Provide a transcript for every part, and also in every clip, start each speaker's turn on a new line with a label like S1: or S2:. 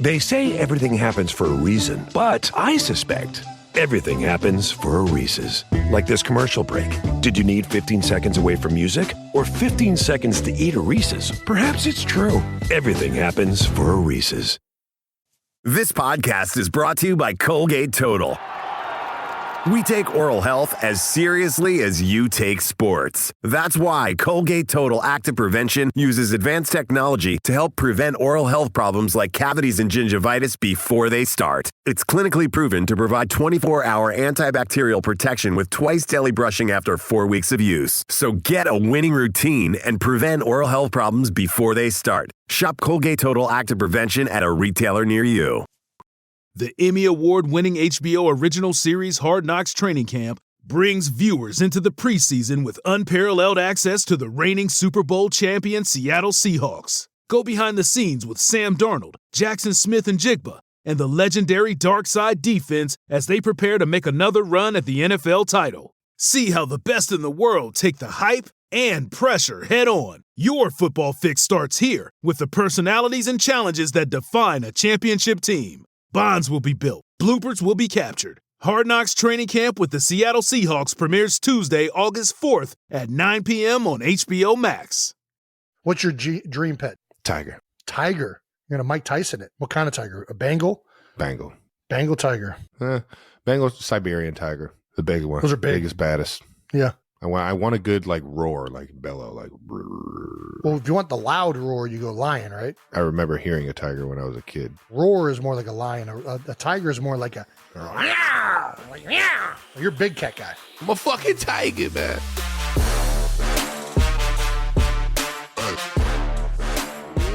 S1: They say everything happens for a reason, but I suspect everything happens for a Reese's. Like this commercial break. Did you need 15 seconds away from music? Or 15 seconds to eat a Reese's? Perhaps it's true. Everything happens for a Reese's.
S2: This podcast is brought to you by Colgate Total. We take oral health as seriously as you take sports. That's why Colgate Total Active Prevention uses advanced technology to help prevent oral health problems like cavities and gingivitis before they start. It's clinically proven to provide 24-hour antibacterial protection with twice daily brushing after 4 weeks of use. So get a winning routine and prevent oral health problems before they start. Shop Colgate Total Active Prevention at a retailer near you.
S3: The Emmy Award-winning HBO original series Hard Knocks Training Camp brings viewers into the preseason with unparalleled access to the reigning Super Bowl champion Seattle Seahawks. Go behind the scenes with Sam Darnold, Jackson Smith and Jigba, and the legendary Dark Side defense as they prepare to make another run at the NFL title. See how the best in the world take the hype and pressure head-on. Your football fix starts here with the personalities and challenges that define a championship team. Bonds will be built. Bloopers will be captured. Hard Knocks Training Camp with the Seattle Seahawks premieres Tuesday, August 4th at 9 p.m. on HBO Max.
S4: What's your dream pet?
S1: Tiger.
S4: Tiger. You're going to Mike Tyson it. What kind of tiger? A Bengal?
S1: Bangle.
S4: Bengal tiger.
S5: Bengal Siberian tiger. The big one.
S4: Those are big.
S5: Biggest, baddest.
S4: Yeah.
S5: I want a good like roar, like bellow, like.
S4: Well, if you want the loud roar, you go lion, right?
S5: I remember hearing a tiger when I was a kid.
S4: Roar is more like a lion. A tiger is more like a. You're a big cat guy.
S5: I'm a fucking tiger, man.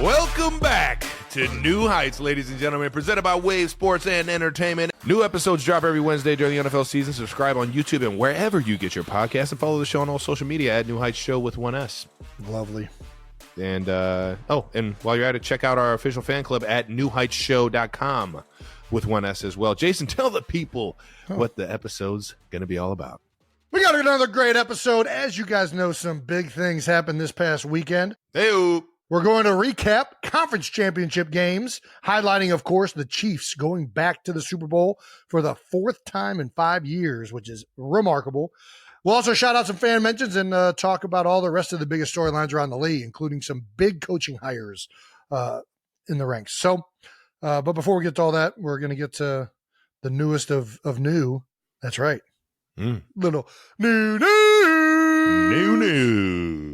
S5: Welcome back to New Heights, ladies and gentlemen, presented by Wave Sports and Entertainment. New episodes drop every Wednesday during the NFL season. Subscribe on YouTube and wherever you get your podcasts, and follow the show on all social media at New Heights Show with 1S.
S4: Lovely.
S5: And and while you're at it, check out our official fan club at newheightsshow.com with 1S as well. Jason, tell the people what the episode's going to be all about.
S4: We got another great episode. As you guys know, some big things happened this past weekend.
S5: Hey-o.
S4: We're going to recap conference championship games, highlighting, of course, the Chiefs going back to the Super Bowl for the fourth time in 5 years, which is remarkable. We'll also shout out some fan mentions and talk about all the rest of the biggest storylines around the league, including some big coaching hires in the ranks. So, but before we get to all that, we're going to get to the newest of new. That's right. Little new.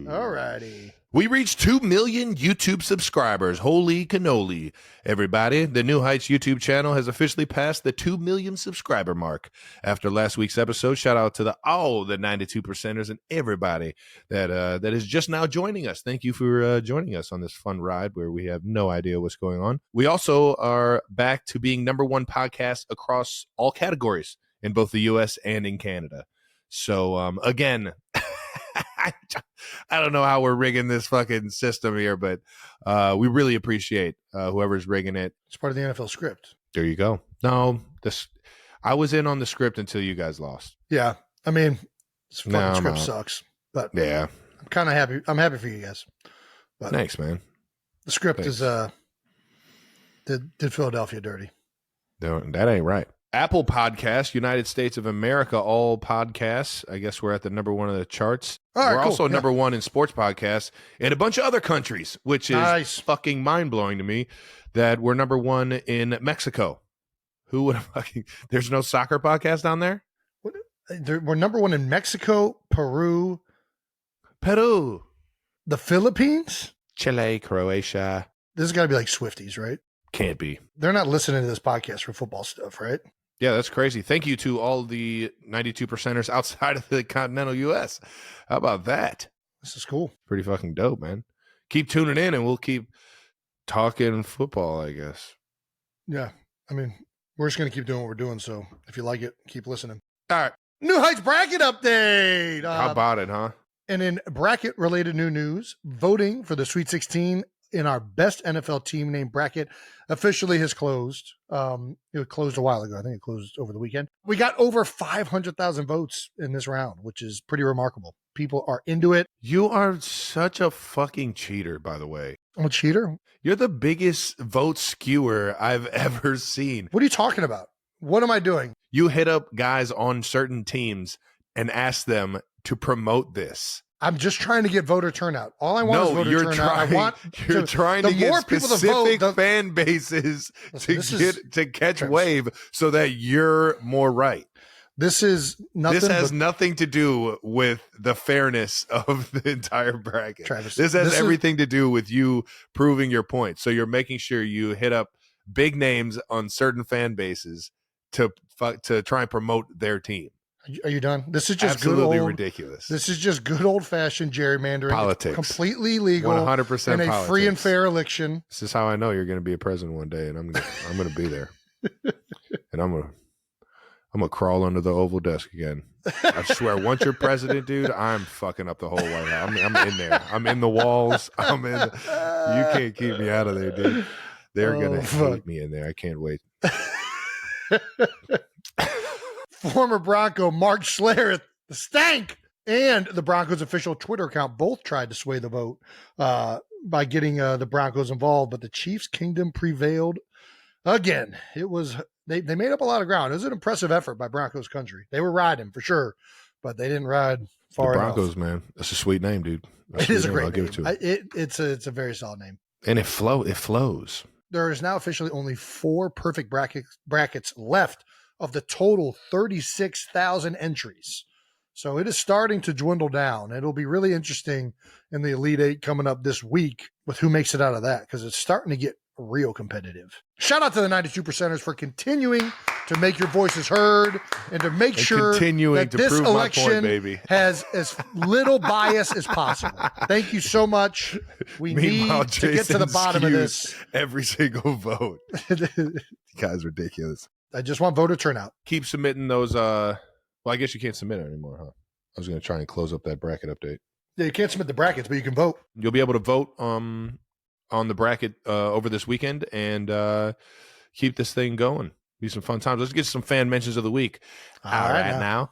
S4: All righty.
S5: We reached 2 million YouTube subscribers. Holy cannoli, everybody. The New Heights YouTube channel has officially passed the 2 million subscriber mark. After last week's episode, shout out to the 92%ers and everybody that is just now joining us. Thank you for joining us on this fun ride where we have no idea what's going on. We also are back to being #1 podcast across all categories in both the U.S. and in Canada. So, again... I don't know how we're rigging this fucking system here, but we really appreciate whoever's rigging it.
S4: It's part of the NFL script.
S5: There you go. No, I was in on the script until you guys lost.
S4: Yeah. I mean, this fucking script sucks. But
S5: yeah,
S4: I'm kind of happy. I'm happy for you guys. But
S5: thanks, man.
S4: The script is did Philadelphia dirty.
S5: No, that ain't right. Apple Podcasts, United States of America, all podcasts. I guess we're at the #1 of the charts.
S4: All right,
S5: we're
S4: cool.
S5: also #1 in sports podcasts in a bunch of other countries, which is fucking mind-blowing to me that we're #1 in Mexico. Who would fucking... There's no soccer podcast down there?
S4: We're #1 in Mexico, Peru, the Philippines,
S5: Chile, Croatia.
S4: This has got to be like Swifties, right?
S5: Can't be.
S4: They're not listening to this podcast for football stuff, right?
S5: Yeah, that's crazy. Thank you to all the 92%ers outside of the continental U.S. How about that?
S4: This is cool.
S5: Pretty fucking dope, man. Keep tuning in and we'll keep talking football, I guess.
S4: Yeah. I mean, we're just going to keep doing what we're doing. So if you like it, keep listening.
S5: All right.
S4: New Heights bracket update.
S5: How about it, huh?
S4: And in bracket-related new news, voting for the Sweet 16 in our best NFL team name bracket officially has closed. It closed a while ago. I think it closed over the weekend. We got over 500,000 votes in this round, which is pretty remarkable. people are into it.
S5: You are such a fucking cheater, by the way.
S4: I'm a cheater?
S5: You're the biggest vote skewer I've ever seen.
S4: What are you talking about? What am I doing?
S5: You hit up guys on certain teams and ask them to promote this.
S4: I'm just trying to get voter turnout. All I want is voter turnout.
S5: You're trying to get specific fan bases to catch wave so that you're more right.
S4: This is nothing.
S5: This has nothing to do with the fairness of the entire bracket.
S4: Travis,
S5: this has everything to do with you proving your point. So you're making sure you hit up big names on certain fan bases to try and promote their team.
S4: Are you done? This is just
S5: absolutely ridiculous.
S4: This is just good old fashioned gerrymandering.
S5: Politics.
S4: It's completely legal.
S5: 100%
S4: in a free and fair election.
S5: This is how I know you're going to be a president one day, and I'm going to be there, and I'm gonna crawl under the Oval desk again. I swear, once you're president, dude, I'm fucking up the whole White House. I'm in there. I'm in the walls. You can't keep me out of there, dude. They're gonna hate me in there. I can't wait.
S4: Former Bronco Mark Schlereth, the stank, and the Broncos official Twitter account both tried to sway the vote by getting the Broncos involved, but the Chiefs' kingdom prevailed again. It was they made up a lot of ground. It was an impressive effort by Broncos country. They were riding for sure, but they didn't ride far enough.
S5: The Broncos, man, that's a sweet name, dude.
S4: It is a great name.
S5: I'll give it to you.
S4: It's a very solid name,
S5: and it flows.
S4: There is now officially only 4 perfect brackets left of the total 36,000 entries. So it is starting to dwindle down. It'll be really interesting in the Elite Eight coming up this week with who makes it out of that, because it's starting to get real competitive. Shout out to the 92%ers for continuing to make your voices heard and to make sure that this election has as little bias as possible. Thank you so much. We need to get to the bottom of this.
S5: Every single vote. You guys are ridiculous.
S4: I just want voter turnout.
S5: Keep submitting those. Well, I guess you can't submit it anymore, huh? I was going to try and close up that bracket update.
S4: Yeah, you can't submit the brackets, but you can vote.
S5: You'll be able to vote on the bracket over this weekend and keep this thing going. Be some fun times. Let's get some fan mentions of the week. All right now.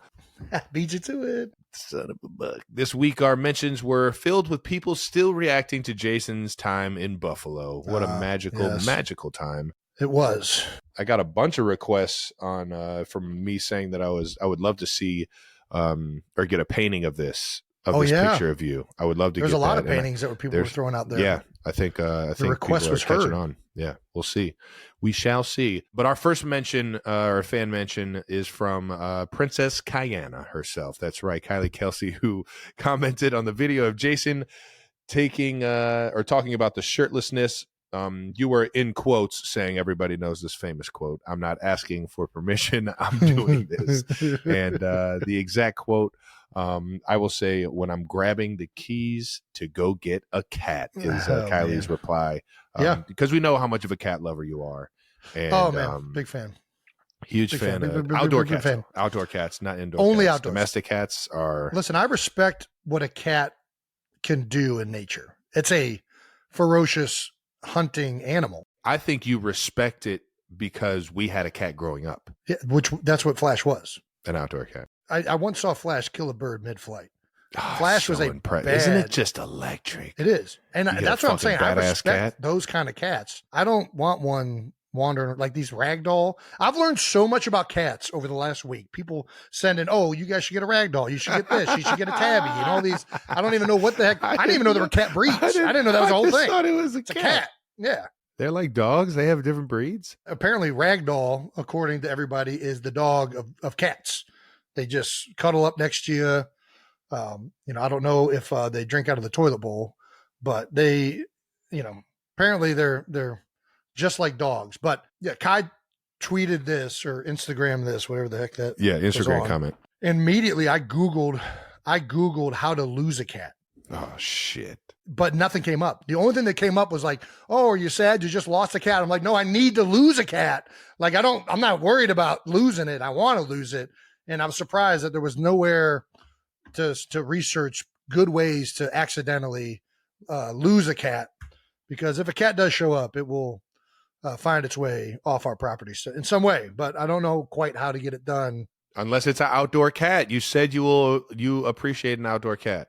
S4: Beat you to it.
S5: Son of a buck. This week, our mentions were filled with people still reacting to Jason's time in Buffalo. What a magical time.
S4: It was.
S5: I got a bunch of requests on from me saying that I would love to see or get a painting of this picture of you. I would love to.
S4: There's
S5: get
S4: a lot
S5: that.
S4: of paintings that people were throwing out there.
S5: Yeah, I think the
S4: request was heard.
S5: On. Yeah, we'll see. We shall see. But our first mention, or fan mention, is from Princess Kiana herself. That's right, Kylie Kelce, who commented on the video of Jason taking or talking about the shirtlessness. You were in quotes saying, everybody knows this famous quote, "I'm not asking for permission, I'm doing this." And the exact quote, I will say, "When I'm grabbing the keys to go get a cat," is Kylie's reply. Because we know how much of a cat lover you are. And,
S4: big fan.
S5: Huge fan of outdoor cats. Fan. Outdoor cats, not indoor
S4: Only
S5: cats.
S4: Outdoors.
S5: Domestic cats are...
S4: Listen, I respect what a cat can do in nature. It's a ferocious hunting animal.
S5: I think you respect it because we had a cat growing up.
S4: Yeah, that's what Flash was.
S5: An outdoor cat.
S4: I once saw Flash kill a bird mid-flight. Flash was
S5: impressive. Isn't it just electric?
S4: It is. And that's what I'm saying. I respect
S5: cat.
S4: Those kind of cats. I don't want one wandering like these ragdoll. I've learned so much about cats over the last week. People sending, "Oh, you guys should get a ragdoll. You should get this. You should get a tabby," and all these. I don't even know what the heck. I didn't even know there were cat breeds. I didn't know that was the whole thing. I
S5: thought it was
S4: it's a cat. Yeah.
S5: They're like dogs. They have different breeds.
S4: Apparently, ragdoll, according to everybody, is the dog of cats. They just cuddle up next to you. I don't know if they drink out of the toilet bowl, but they, apparently they're just like dogs. But yeah, Kai tweeted this or Instagram this, whatever the heck that.
S5: Yeah, Instagram comment.
S4: Immediately, I googled how to lose a cat.
S5: Oh shit!
S4: But nothing came up. The only thing that came up was like, "Oh, are you sad you just lost a cat?" I'm like, "No, I need to lose a cat. Like I'm not worried about losing it. I want to lose it." And I'm surprised that there was nowhere to research good ways to accidentally lose a cat, because if a cat does show up, it will find its way off our property in some way. But I don't know quite how to get it done
S5: Unless it's an outdoor cat. You said you appreciate an outdoor cat.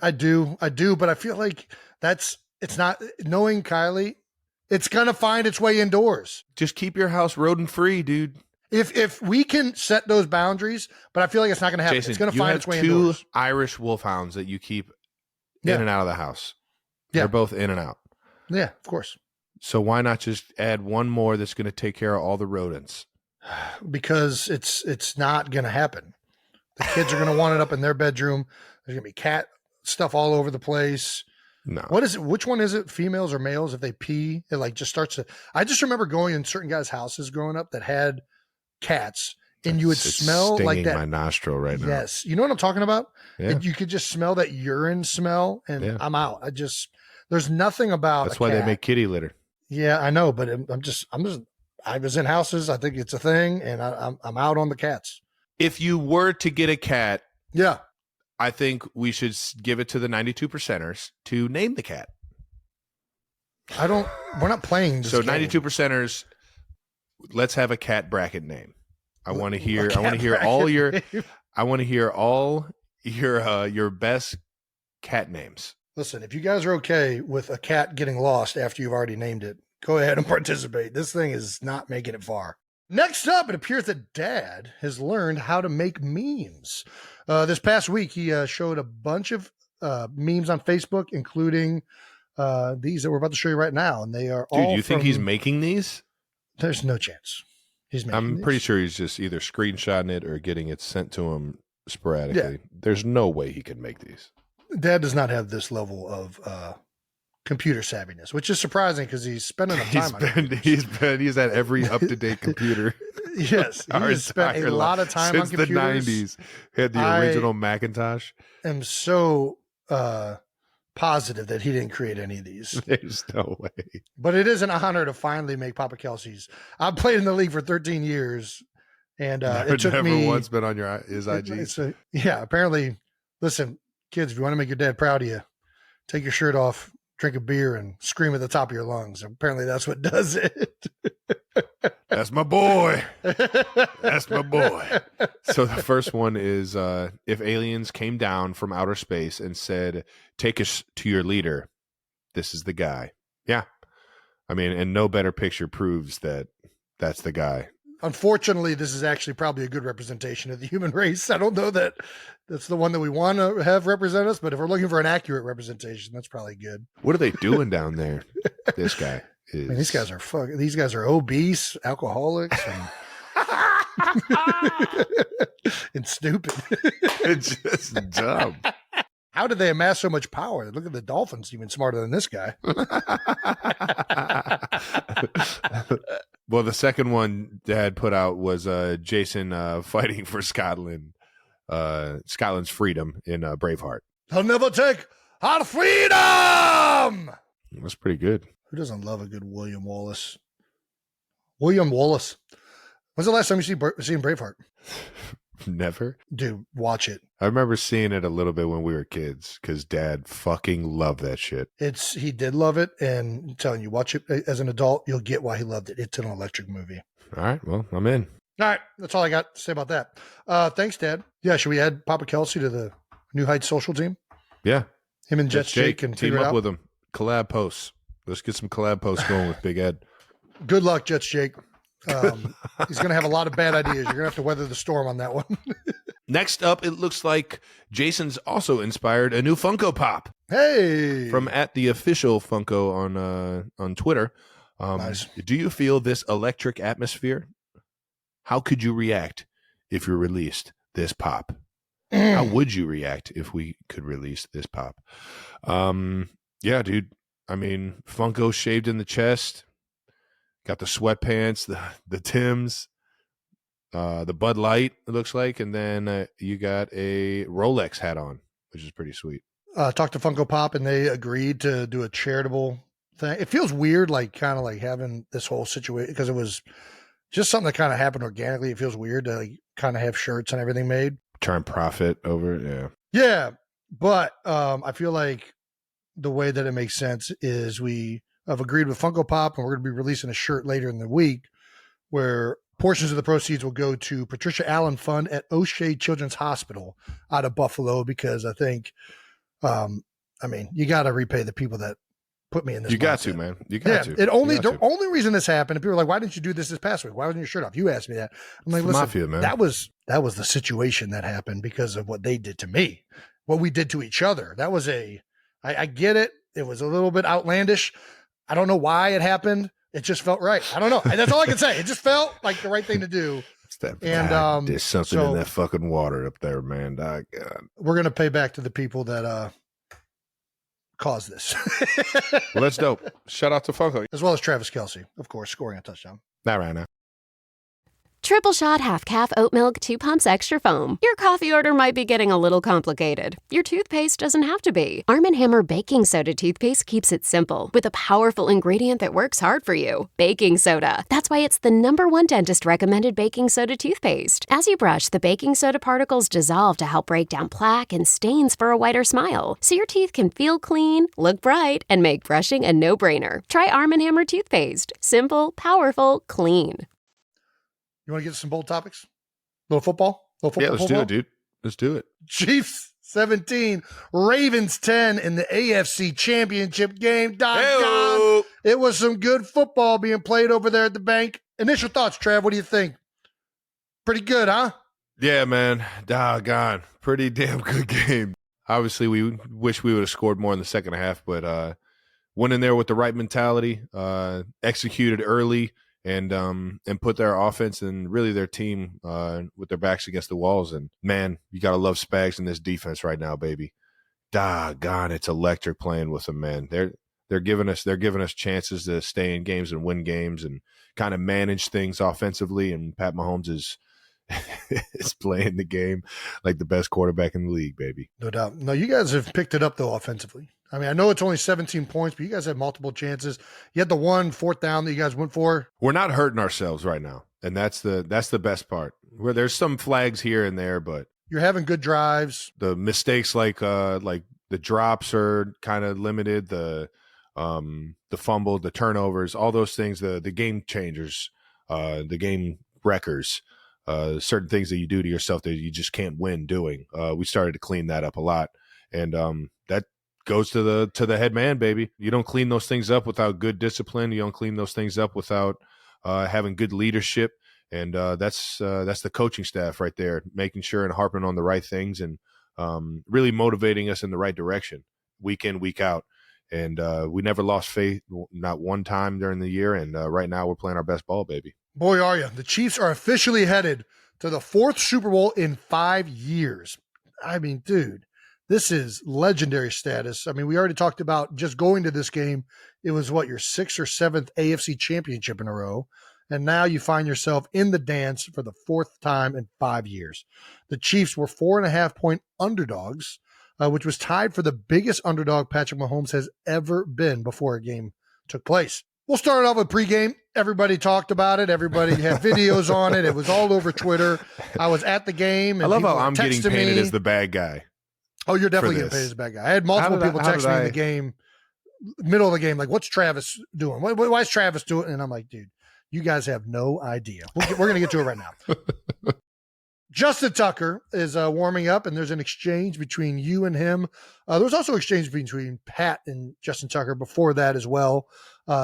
S4: I do, but I feel like it's not, knowing Kylie, it's going to find its way indoors.
S5: Just keep your house rodent free, dude.
S4: If we can set those boundaries, but I feel like it's not going to happen.
S5: Jason,
S4: It's going to find its way
S5: two
S4: indoors.
S5: Irish wolfhounds that you keep in and out of the house.
S4: Yeah.
S5: They're both in and out.
S4: Yeah, of course.
S5: So why not just add one more that's going to take care of all the rodents?
S4: Because it's not going to happen. The kids are going to want it up in their bedroom. There's going to be cat stuff all over the place.
S5: No.
S4: What is it? Which one is it? Females or males? If they pee, it like just starts to. I just remember going in certain guys' houses growing up that had cats, and you would smell like that.
S5: My nostril right now.
S4: Yes, you know what I'm talking about.
S5: Yeah.
S4: You could just smell that urine smell, and I'm out. There's nothing about.
S5: That's why they make kitty litter.
S4: Yeah, I know, but I was in houses. I think it's a thing, and I'm out on the cats.
S5: If you were to get a cat,
S4: yeah,
S5: I think we should give it to the 92%ers to name the cat.
S4: We're not playing this
S5: so
S4: game.
S5: 92%ers, let's have a cat bracket name. I want to hear all your best cat names.
S4: Listen, if you guys are okay with a cat getting lost after you've already named it, go ahead and participate. This thing is not making it far. Next up, it appears that Dad has learned how to make memes. This past week, he showed a bunch of memes on Facebook, including these that we're about to show you right now. And they are all.
S5: Dude, you think he's making these?
S4: There's no chance.
S5: I'm pretty sure he's just either screenshotting it or getting it sent to him sporadically. Yeah. There's no way he can make these.
S4: Dad does not have this level of computer savviness, which is surprising because he's spending time on it.
S5: He's at every up-to-date computer.
S4: Yes, he has spent a lot of time on computers.
S5: Since the 90s. He had the original Macintosh.
S4: I'm so positive that he didn't create any of these.
S5: There's no way.
S4: But it is an honor to finally make Papa Kelce's. I've played in the league for 13 years, and it took me.
S5: Never once been on his IG.
S4: Yeah, apparently, listen, kids, if you want to make your dad proud of you, take your shirt off, drink a beer, and scream at the top of your lungs. Apparently that's what does it.
S5: That's my boy. That's my boy. So the first one is if aliens came down from outer space and said, take us to your leader, this is the guy. Yeah. I mean, and no better picture proves that that's the guy.
S4: Unfortunately, this is actually probably a good representation of the human race. I don't know that that's the one that we want to have represent us, but if we're looking for an accurate representation, that's probably good.
S5: What are they doing down there? This guy is.
S4: Man, these guys are obese, alcoholics, and stupid.
S5: It's just dumb.
S4: How did they amass so much power? Look at the Dolphins, even smarter than this guy.
S5: Well, the second one Dad put out was Jason fighting for Scotland's freedom in Braveheart.
S4: They'll never take our freedom!
S5: That's pretty good.
S4: Who doesn't love a good William Wallace? William Wallace. When's the last time you seen Braveheart?
S5: Never.
S4: Dude, watch it.
S5: I remember seeing it a little bit when we were kids because Dad fucking loved that shit.
S4: He did love it, and I'm telling you, watch it as an adult, you'll get why he loved it. It's an electric movie.
S5: All right, well, I'm in.
S4: All right, that's all I got to say about that. Thanks, Dad. Yeah, should we add Papa Kelce to the New Heights social team?
S5: Yeah.
S4: Him and Jets Jake can
S5: team up with him. Collab posts. Let's get some collab posts going with Big Ed.
S4: Good luck, Jets Jake. He's going to have a lot of bad ideas. You're going to have to weather the storm on that one.
S5: Next up, it looks like Jason's also inspired a new Funko Pop.
S4: Hey!
S5: From @theofficial Funko on Twitter.
S4: Nice.
S5: Do you feel this electric atmosphere? How could you react if you released this pop? How would you react if we could release this pop? Yeah, dude. I mean, Funko shaved in the chest. Got the sweatpants, the Timbs, the Bud Light, it looks like. And then you got a Rolex hat on, which is pretty sweet.
S4: Talked to Funko Pop, and they agreed to do a charitable thing. It feels weird, kind of having this whole situation, because it was just something that kind of happened organically. It feels weird to kind of have shirts and everything made.
S5: Try and profit over it, yeah.
S4: Yeah, but I feel like the way that it makes sense is we have agreed with Funko Pop, and we're going to be releasing a shirt later in the week where Portions of the proceeds will go to Patricia Allen Fund at O'Shea Children's Hospital out of Buffalo, because I think, you got to repay the people that put me in this.
S5: You got to, man. You got to.
S4: The only reason this happened, and people are like, why didn't you do this past week? Why wasn't your shirt off? You asked me that. I'm like, listen,
S5: Mafia, man.
S4: that was the situation that happened because of what they did to me, what we did to each other. That was I get it. It was a little bit outlandish. I don't know why it happened. It just felt right. I don't know. That's all I can say. It just felt like the right thing to do.
S5: There's something in that fucking water up there, man. God.
S4: We're going to pay back to the people that caused this.
S5: Well, that's dope. Shout out to Funko.
S4: As well as Travis Kelce, of course, scoring a touchdown.
S5: Not right now.
S6: Triple shot half-calf oat milk 2 pumps extra foam. Your coffee order might be getting a little complicated. Your toothpaste doesn't have to be. Arm & Hammer Baking Soda toothpaste keeps it simple with a powerful ingredient that works hard for you. Baking soda. That's why it's the #1 dentist-recommended baking soda toothpaste. As you brush, the baking soda particles dissolve to help break down plaque and stains for a whiter smile. So your teeth can feel clean, look bright, and make brushing a no-brainer. Try Arm & Hammer toothpaste. Simple, powerful, clean.
S4: You want to get some bold topics? Little football?
S5: Yeah, let's do it, dude. Let's do it.
S4: Chiefs 17, Ravens 10 in the AFC Championship game. Doggone. It was some good football being played over there at the bank. Initial thoughts, Trav. What do you think? Pretty good, huh?
S5: Yeah, man. Doggone. Pretty damn good game. Obviously, we wish we would have scored more in the second half, but went in there with the right mentality, executed early, and put their offense and really their team with their backs against the walls. And man, you gotta love Spags in this defense right now, baby. Doggone, it's electric playing with them, man. They're giving us chances to stay in games and win games and kind of manage things offensively. And Pat Mahomes is playing the game like the best quarterback in the league, baby.
S4: No doubt. No, you guys have picked it up though offensively. I mean, I know it's only 17 points, but you guys had multiple chances. You had the 1 4th down that you guys went for.
S5: We're not hurting ourselves right now, and that's the best part. Where there's some flags here and there, but
S4: you're having good drives.
S5: The mistakes, like the drops, are kind of limited. The fumble, the turnovers, all those things. The game changers, the game wreckers. Certain things that you do to yourself that you just can't win doing. We started to clean that up a lot, and that goes to the head man, baby. You don't clean those things up without good discipline. You don't clean those things up without having good leadership, and that's the coaching staff right there, making sure and harping on the right things and really motivating us in the right direction week in, week out. And we never lost faith, not one time during the year. And right now we're playing our best ball, baby.
S4: Boy, are you. The Chiefs are officially headed to the 4th Super Bowl in 5 years. I mean, dude. This is legendary status. I mean, we already talked about just going to this game. It was your 6th or 7th AFC Championship in a row. And now you find yourself in the dance for the 4th time in 5 years. The Chiefs were 4.5-point underdogs, which was tied for the biggest underdog Patrick Mahomes has ever been before a game took place. We'll start off with pregame. Everybody talked about it. Everybody had videos on it. It was all over Twitter. I was at the game. And
S5: I love how I'm getting painted as the bad guy.
S4: Oh, you're definitely getting paid as a bad guy. I had multiple people text me in the game, middle of the game, like, what's Travis doing? Why is Travis doing it? And I'm like, dude, you guys have no idea. We're going to get to it right now. Justin Tucker is warming up, and there's an exchange between you and him. There was also an exchange between Pat and Justin Tucker before that as well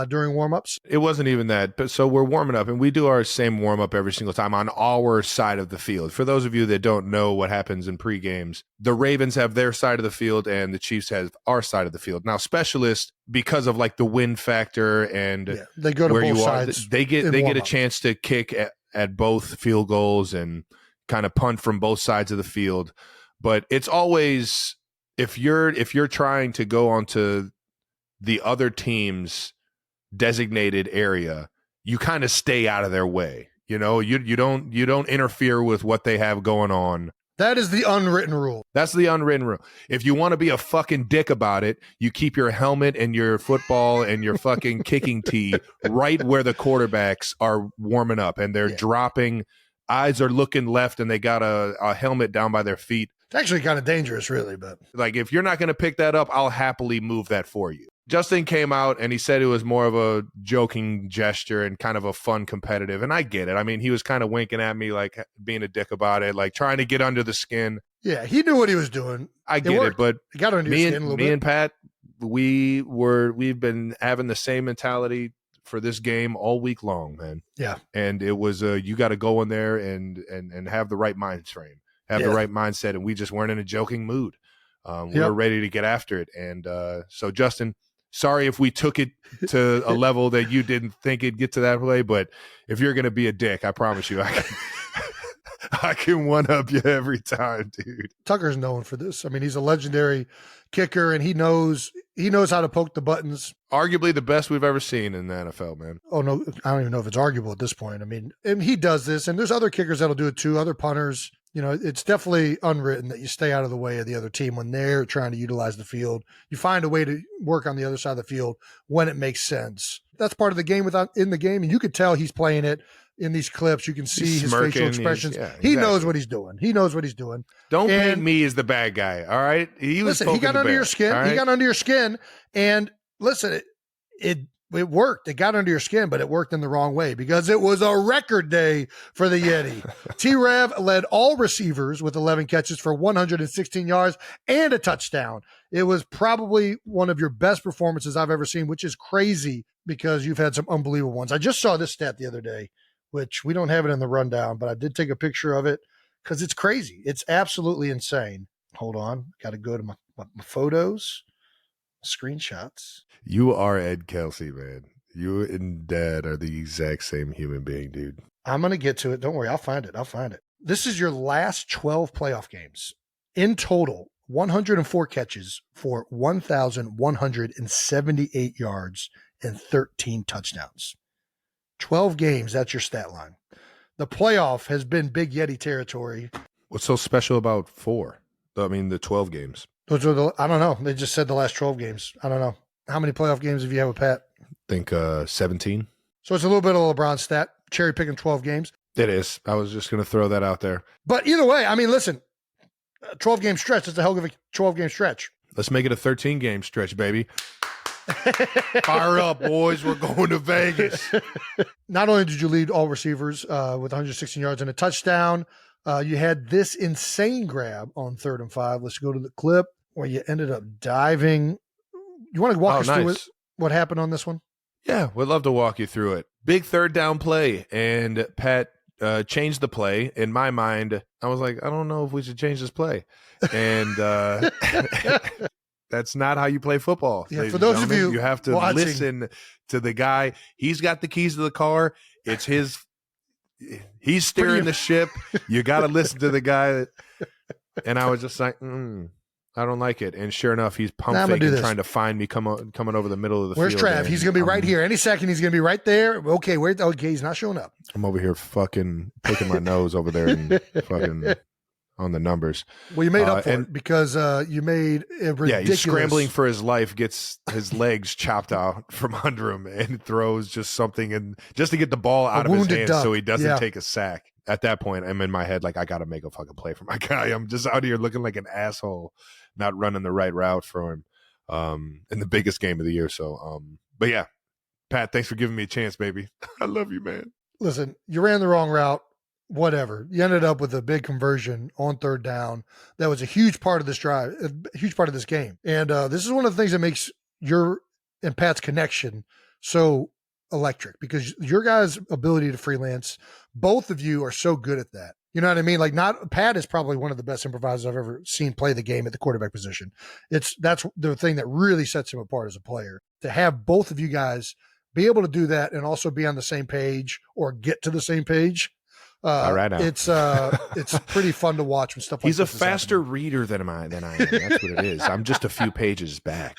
S4: during warm-ups.
S5: It wasn't even that. But so we're warming up, and we do our same warm-up every single time on our side of the field. For those of you that don't know what happens in pre-games, the Ravens have their side of the field, and the Chiefs have our side of the field. Now, specialists, because of like the win factor and
S4: they go to
S5: where
S4: both
S5: you
S4: sides,
S5: are, they get a chance to kick at both field goals and kind of punt from both sides of the field. But it's always, if you're trying to go onto the other team's designated area, you kind of stay out of their way. You know, you don't interfere with what they have going on.
S4: That is the unwritten rule.
S5: That's the unwritten rule. If you want to be a fucking dick about it, you keep your helmet and your football and your fucking kicking tee right where the quarterbacks are warming up and they're dropping. Eyes are looking left and they got a helmet down by their feet.
S4: It's actually kind of dangerous, really. But
S5: like, if you're not going to pick that up, I'll happily move that for you. Justin came out and he said it was more of a joking gesture and kind of a fun competitive. And I get it. I mean, he was kind of winking at me, like being a dick about it, like trying to get under the skin.
S4: Yeah, he knew what he was doing.
S5: I get it, but
S4: he got under your skin a little bit.
S5: Me and Pat, we've been having the same mentality for this game all week long, man.
S4: Yeah.
S5: And it was you got to go in there and have the right mind frame, have the right mindset, and we just weren't in a joking mood. We were ready to get after it. And so, Justin, sorry if we took it to a level that you didn't think it'd get to that way, but if you're going to be a dick, I promise you I can one-up you every time, dude.
S4: Tucker's known for this. I mean, he's a legendary kicker, and he knows how to poke the buttons.
S5: Arguably the best we've ever seen in the NFL, man.
S4: Oh, no, I don't even know if it's arguable at this point. I mean, and he does this, and there's other kickers that'll do it too, other punters. You know, it's definitely unwritten that you stay out of the way of the other team when they're trying to utilize the field. You find a way to work on the other side of the field when it makes sense. That's part of the game in the game, and you could tell he's playing it in these clips. You can see his facial expressions. He knows what he's doing.
S5: Don't paint me as the bad guy, all right? He
S4: got under your skin. Right? He got under your skin, and listen, it worked. It got under your skin, but it worked in the wrong way because it was a record day for the Yeti. T-Rev led all receivers with 11 catches for 116 yards and a touchdown. It was probably one of your best performances I've ever seen, which is crazy because you've had some unbelievable ones. I just saw this stat the other day, which we don't have it in the rundown, but I did take a picture of it because it's crazy. It's absolutely insane. Hold on. Got to go to my photos, screenshots.
S5: You are Ed Kelce, man. You and Dad are the exact same human being, dude.
S4: I'm going to get to it. Don't worry. I'll find it. This is your last 12 playoff games. In total, 104 catches for 1,178 yards and 13 touchdowns. 12 games, that's your stat line. The playoff has been Big Yeti territory.
S5: What's so special about the 12 games?
S4: Those are I don't know. They just said the last 12 games. I don't know. How many playoff games have you had with Pat?
S5: I think 17.
S4: So it's a little bit of a LeBron stat, cherry picking 12 games.
S5: It is. I was just going to throw that out there.
S4: But either way, I mean, listen, 12-game stretch, it's a hell of a 12-game stretch.
S5: Let's make it a 13-game stretch, baby. Fire up, boys. We're going to Vegas.
S4: Not only did you lead all receivers with 116 yards and a touchdown, you had this insane grab on 3rd and 5. Let's go to the clip where you ended up diving. You want to walk us through what happened on this one?
S5: Yeah, we'd love to walk you through it. Big 3rd down play, and Pat changed the play. In my mind, I was like, I don't know if we should change this play. And that's not how you play football.
S4: Yeah, for those of you
S5: have to listen to the guy. He's got the keys to the car. It's his. He's steering the ship. You got to listen to the guy. And I was just like, I don't like it. And sure enough, he's pump faking, trying to find me coming over the middle of the
S4: field.
S5: Where's
S4: Trav? He's going to be right here. Any second, he's going to be right there. Okay, he's not showing up.
S5: I'm over here fucking picking my nose over there and fucking on the numbers.
S4: Well, you made up for it because you made a ridiculous.
S5: Yeah, he's scrambling for his life, gets his legs chopped out from under him, and throws just something in just to get the ball out of his hands so he doesn't take a sack. At that point, I'm in my head like, I got to make a fucking play for my guy. I'm just out here looking like an asshole, not running the right route for him in the biggest game of the year. So, but yeah, Pat, thanks for giving me a chance, baby. I love you, man.
S4: Listen, you ran the wrong route. Whatever. You ended up with a big conversion on 3rd down. That was a huge part of this drive, a huge part of this game. And this is one of the things that makes your and Pat's connection so electric because your guys' ability to freelance, both of you are so good at that. You know what I mean? Like Pat is probably one of the best improvisers I've ever seen play the game at the quarterback position. That's the thing that really sets him apart as a player. To have both of you guys be able to do that and also be on the same page or get to the same page.
S5: All right,
S4: it's pretty fun to watch when stuff like
S5: He's
S4: this
S5: a faster reader than I am. That's what it is. I'm just a few pages back.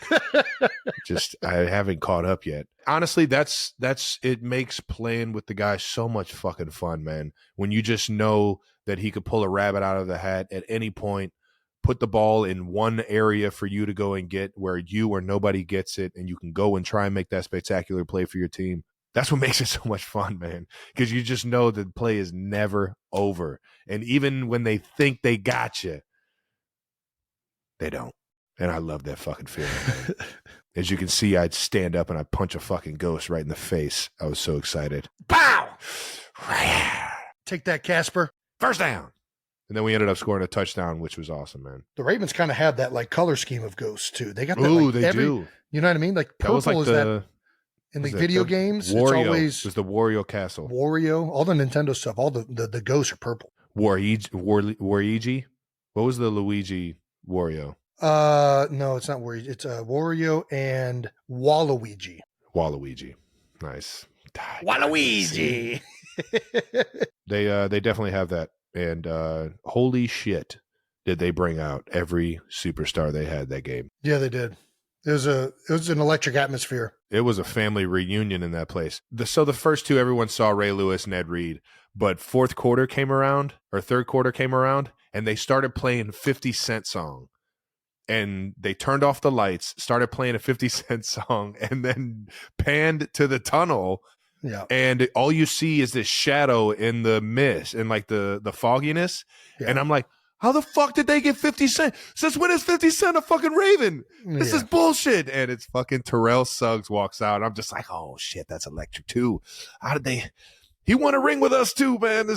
S5: I haven't caught up yet. Honestly, that's it makes playing with the guy so much fucking fun, man. When you just know that he could pull a rabbit out of the hat at any point, put the ball in one area for you to go and get where you or nobody gets it, and you can go and try and make that spectacular play for your team. That's what makes it so much fun, man, because you just know the play is never over. And even when they think they got you, they don't. And I love that fucking feeling, man. As you can see, I'd stand up and I'd punch a fucking ghost right in the face. I was so excited.
S4: Pow! Take that, Casper.
S5: First down. And then we ended up scoring a touchdown, which was awesome, man.
S4: The Ravens kind of have that like color scheme of ghosts too. They got that.
S5: Ooh,
S4: like,
S5: they do.
S4: You know what I mean? Like purple
S5: that was like
S4: that in the video games.
S5: Wario.
S4: It's always
S5: It was the Wario Castle.
S4: Wario. All the Nintendo stuff. All the ghosts are purple.
S5: Waluigi. What was the Luigi Wario?
S4: No, it's not Wario. It's Wario and Waluigi.
S5: Waluigi. Nice.
S4: Waluigi.
S5: They definitely have that. And holy shit, did they bring out every superstar they had that game.
S4: Yeah, they did. It was an electric atmosphere.
S5: It was a family reunion in that place. So the first two, everyone saw Ray Lewis and Ed Reed, but third quarter came around, and they started playing 50 Cent song. And they turned off the lights, started playing a 50 Cent song, and then panned to the tunnel.
S4: Yeah.
S5: And all you see is this shadow in the mist and like the fogginess. Yeah. And I'm like, how the fuck did they get 50 Cent? Since when is 50 Cent a fucking Raven? This is bullshit. And it's fucking Terrell Suggs walks out. I'm just like, oh shit, that's electric too. How did they? He won a ring with us too, man.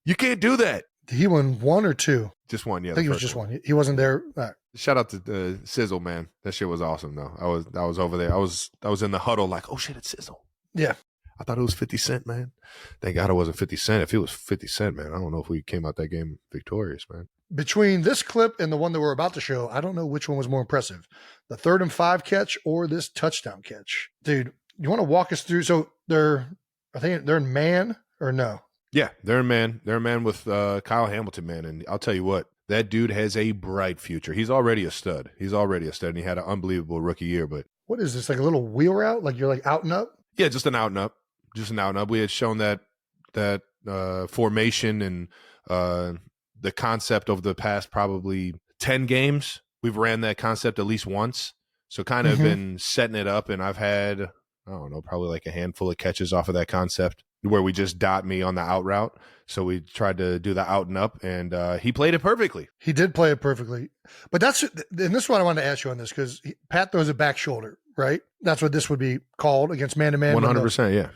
S5: You can't do that.
S4: He won one or two?
S5: Just one, yeah.
S4: I think it was just one. He wasn't there.
S5: Shout out to Sizzle, man. That shit was awesome though. I was over there. I was in the huddle like, oh shit, it's Sizzle.
S4: Yeah.
S5: I thought it was 50 Cent, man. Thank God it wasn't 50 Cent. If it was 50 Cent, man, I don't know if we came out that game victorious, man.
S4: Between this clip and the one that we're about to show, I don't know which one was more impressive, the 3rd and 5 catch or this touchdown catch. Dude, you want to walk us through? So they're in man or no?
S5: Yeah, they're in man. They're in man with Kyle Hamilton, man. And I'll tell you what, that dude has a bright future. He's already a stud. And he had an unbelievable rookie year. But
S4: what is this, like a little wheel route? Like you're like out and up?
S5: Yeah, just an out and up. We had shown that formation and the concept over the past probably 10 games. We've ran that concept at least once. So kind of been setting it up, and I've had, I don't know, probably like a handful of catches off of that concept where we just dot me on the out route. So we tried to do the out and up, and he played it perfectly.
S4: He did play it perfectly. But this is what I wanted to ask you on this, because Pat throws a back shoulder, right? That's what this would be called against man-to-man.
S5: 100%, yeah.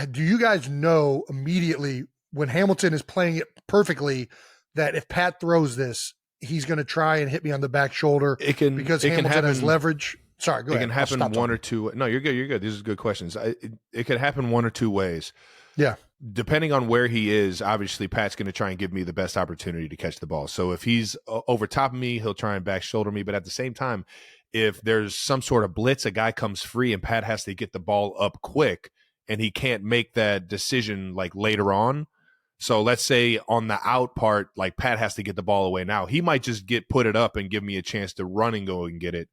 S4: Do you guys know immediately when Hamilton is playing it perfectly that if Pat throws this, he's going to try and hit me on the back shoulder because Hamilton has leverage? Sorry, go ahead.
S5: It can happen one or two. No, you're good. You're good. These are good questions. It could happen one or two ways.
S4: Yeah.
S5: Depending on where he is, obviously Pat's going to try and give me the best opportunity to catch the ball. So if he's over top of me, he'll try and back shoulder me. But at the same time, if there's some sort of blitz, a guy comes free and Pat has to get the ball up quick and he can't make that decision like later on. So let's say on the out part, like Pat has to get the ball away now. He might just put it up and give me a chance to run and go and get it,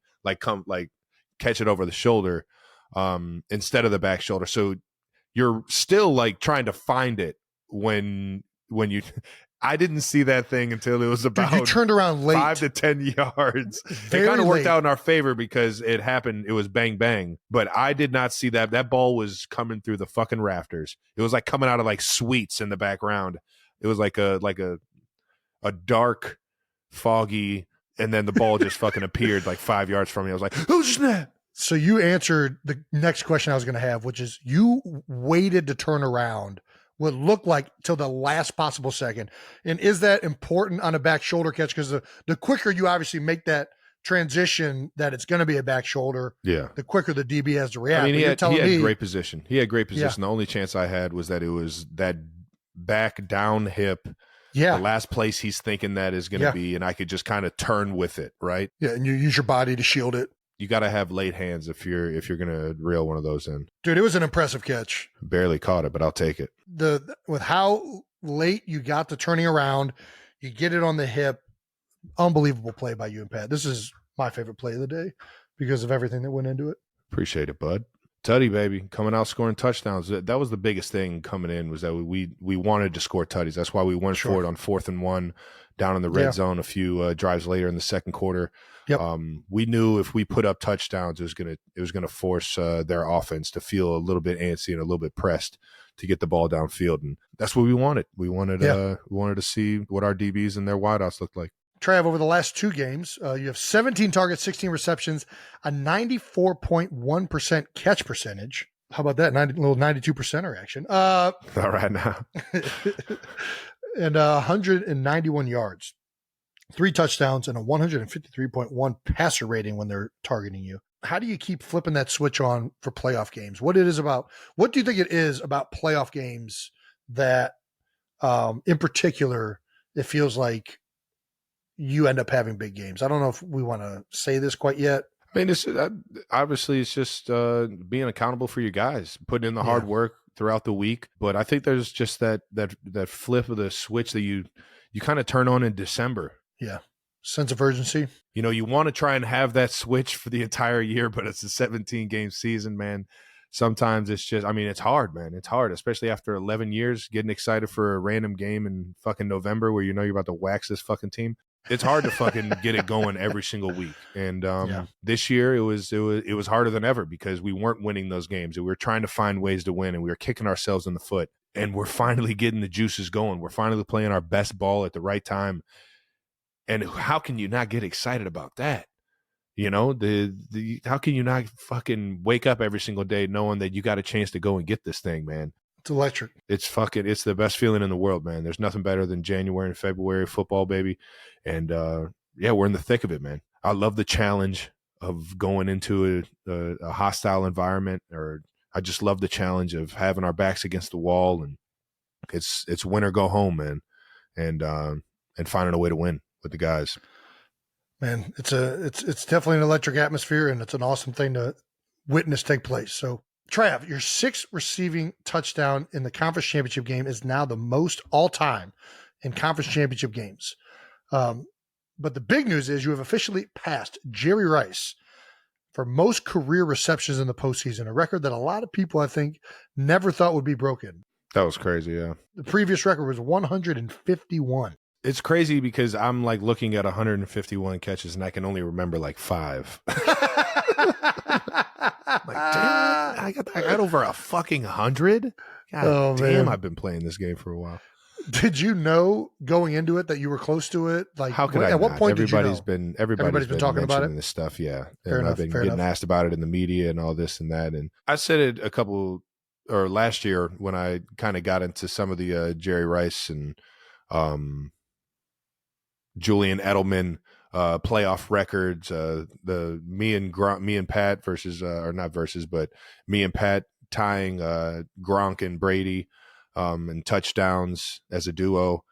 S5: catch it over the shoulder instead of the back shoulder. So you're still like trying to find it when you I didn't see that thing until it was about
S4: you turned around late.
S5: 5 to 10 yards. It kind of worked out in our favor because it happened. It was bang, bang. But I did not see that. That ball was coming through the fucking rafters. It was like coming out of like suites in the background. It was like a dark, foggy, and then the ball just fucking appeared like 5 yards from me. I was like, oh, snap.
S4: So you answered the next question I was going to have, which is you waited to turn around what looked like till the last possible second. And is that important on a back shoulder catch? Because the quicker you obviously make that transition that it's going to be a back shoulder, the quicker the DB has to react.
S5: I mean, he had great position. He had great position. Yeah. The only chance I had was that it was that back down hip. Yeah. The last place he's thinking that is going to be, and I could just kind of turn with it, right?
S4: Yeah, and you use your body to shield it.
S5: You got to have late hands if you're going to reel one of those in.
S4: Dude, it was an impressive catch.
S5: Barely caught it, but I'll take it.
S4: With how late you got the turning around, you get it on the hip. Unbelievable play by you and Pat. This is my favorite play of the day because of everything that went into it.
S5: Appreciate it, bud. Tutty, baby, coming out scoring touchdowns. That was the biggest thing coming in, was that we wanted to score tutties. That's why we went for it on 4th and 1 down in the red zone a few drives later in the second quarter. Yep. We knew if we put up touchdowns, it was gonna force their offense to feel a little bit antsy and a little bit pressed to get the ball downfield, and that's what we wanted. We wanted to see what our DBs and their wideouts looked like.
S4: Trav, over the last 2 games, you have 17 targets, 16 receptions, a 94.1% catch percentage. How about that? Little 92%er action.
S5: All right now.
S4: And 191 yards, 3 touchdowns, and a 153.1 passer rating when they're targeting you. How do you keep flipping that switch on for playoff games? What do you think it is about playoff games that, in particular, it feels like you end up having big games? I don't know if we want to say this quite yet.
S5: I mean, obviously it's just being accountable for your guys, putting in the hard work throughout the week. But I think there's just that flip of the switch that you kind of turn on in December.
S4: Yeah. Sense of urgency.
S5: You know, you want to try and have that switch for the entire year, but it's a 17-game season, man. Sometimes it's just, I mean, it's hard, man. It's hard, especially after 11 years, getting excited for a random game in fucking November where you know you're about to wax this fucking team. It's hard to fucking get it going every single week. And this year it was harder than ever because we weren't winning those games. We were trying to find ways to win, and we were kicking ourselves in the foot. And we're finally getting the juices going. We're finally playing our best ball at the right time. And how can you not get excited about that? You know, how can you not fucking wake up every single day knowing that you got a chance to go and get this thing, man?
S4: It's electric.
S5: It's the best feeling in the world, man. There's nothing better than January and February football, baby. And we're in the thick of it, man. I love the challenge of going into a hostile environment, or I just love the challenge of having our backs against the wall, and it's win or go home, man. And finding a way to win with the guys.
S4: Man, it's definitely an electric atmosphere, and it's an awesome thing to witness take place. So, Trav, your 6th receiving touchdown in the conference championship game is now the most all-time in conference championship games. But the big news is you have officially passed Jerry Rice for most career receptions in the postseason, a record that a lot of people, I think, never thought would be broken.
S5: That was crazy, yeah.
S4: The previous record was 151.
S5: It's crazy because I'm like looking at 151 catches and I can only remember like 5. Like, damn, I got over a fucking 100. God damn, I've been playing this game for a while.
S4: Did you know going into it that you were close to it? Like,
S5: how could I?
S4: At what point did you know?
S5: Everybody's been talking about it.
S4: This
S5: stuff, yeah.
S4: Fair
S5: and
S4: enough,
S5: I've been getting asked about it in the media and all this and that. And I said it last year when I kind of got into some of the Jerry Rice and Julian Edelman playoff records. Me and Pat versus but me and Pat tying Gronk and Brady and touchdowns as a duo.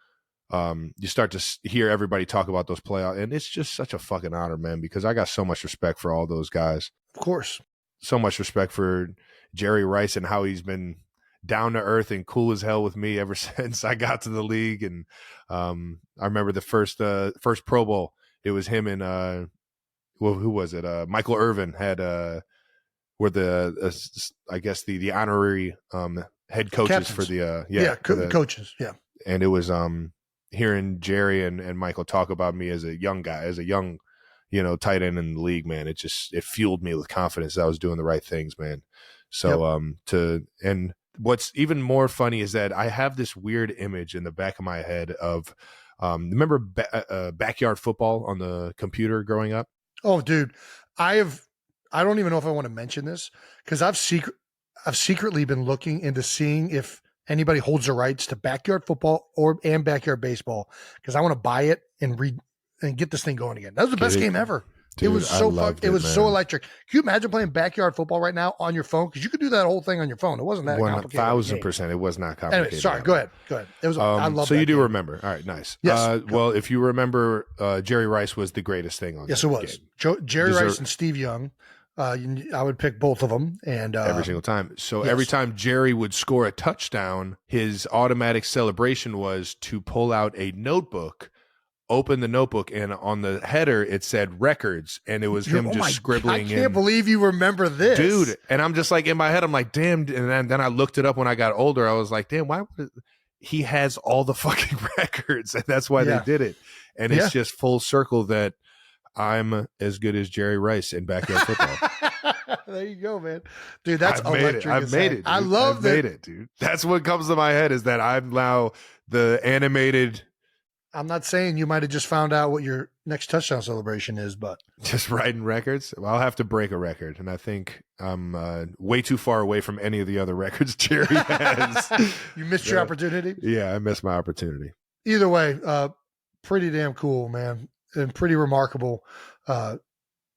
S5: You start to hear everybody talk about those playoffs, and it's just such a fucking honor, man, because I got so much respect for all those guys.
S4: Of course. So
S5: much respect for Jerry Rice and how he's been down to earth and cool as hell with me ever since I got to the league. And I remember the first Pro Bowl, it was him and who was it? Michael Irvin had were I guess the honorary head coaches
S4: Captains.
S5: for the
S4: coaches. Yeah.
S5: And it was hearing Jerry and Michael talk about me as a young guy, as a young, tight end in the league, man. It fueled me with confidence that I was doing the right things, man. So and what's even more funny is that I have this weird image in the back of my head of remember backyard football on the computer growing up?
S4: Oh, dude, I don't even know if I want to mention this because I've secretly been looking into seeing if anybody holds the rights to backyard football and backyard baseball because I want to buy it and get this thing going again. That was the best game ever. Dude, it was so fun. It was so electric. Can you imagine playing backyard football right now on your phone? Because you could do that whole thing on your phone. It wasn't that complicated.
S5: 1,000%. It was not complicated.
S4: Anyway, sorry. Go ahead. It was. I love.
S5: So
S4: that
S5: you do
S4: game.
S5: remember? All right, nice.
S4: Yes.
S5: Well, if you remember, Jerry Rice was the greatest thing on.
S4: Yes, it was. Jerry Rice and Steve Young. I would pick both of them, and
S5: every single time. So every time Jerry would score a touchdown, his automatic celebration was to pull out a notebook. Open the notebook, and on the header it said records, and it was him just scribbling.
S4: I can't believe you remember this,
S5: dude. And I'm just like in my head, I'm like, damn. And then I looked it up when I got older. I was like, damn, why would he has all the fucking records, and that's why they did it. And it's just full circle that I'm as good as Jerry Rice in backyard football.
S4: There you go, man. Dude, that's electric.
S5: I've made it. Dude.
S4: I love
S5: it, dude. That's what comes to my head is that I'm now the animated
S4: I'm not saying you might have just found out what your next touchdown celebration is, but
S5: just riding records. Well, I'll have to break a record, and I think I'm way too far away from any of the other records Jerry has.
S4: You missed your opportunity.
S5: Yeah, I missed my opportunity.
S4: Either way, pretty damn cool, man, and pretty remarkable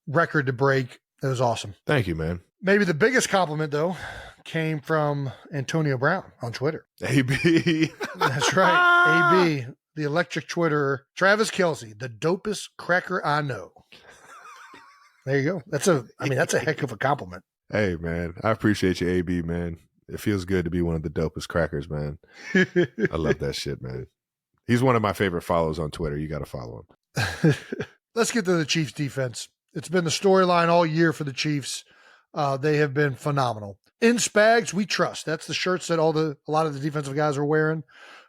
S4: record to break. It was awesome.
S5: Thank you, man.
S4: Maybe the biggest compliment, though, came from Antonio Brown on Twitter.
S5: AB.
S4: That's right. AB, the electric Twitterer. Travis Kelce, the dopest cracker I know. There you go. That's a heck of a compliment.
S5: Hey, man. I appreciate you, AB, man. It feels good to be one of the dopest crackers, man. I love that shit, man. He's one of my favorite follows on Twitter. You got to follow him.
S4: Let's get to the Chiefs defense. It's been the storyline all year for the Chiefs. They have been phenomenal. In Spags, we trust. That's the shirts that a lot of the defensive guys are wearing.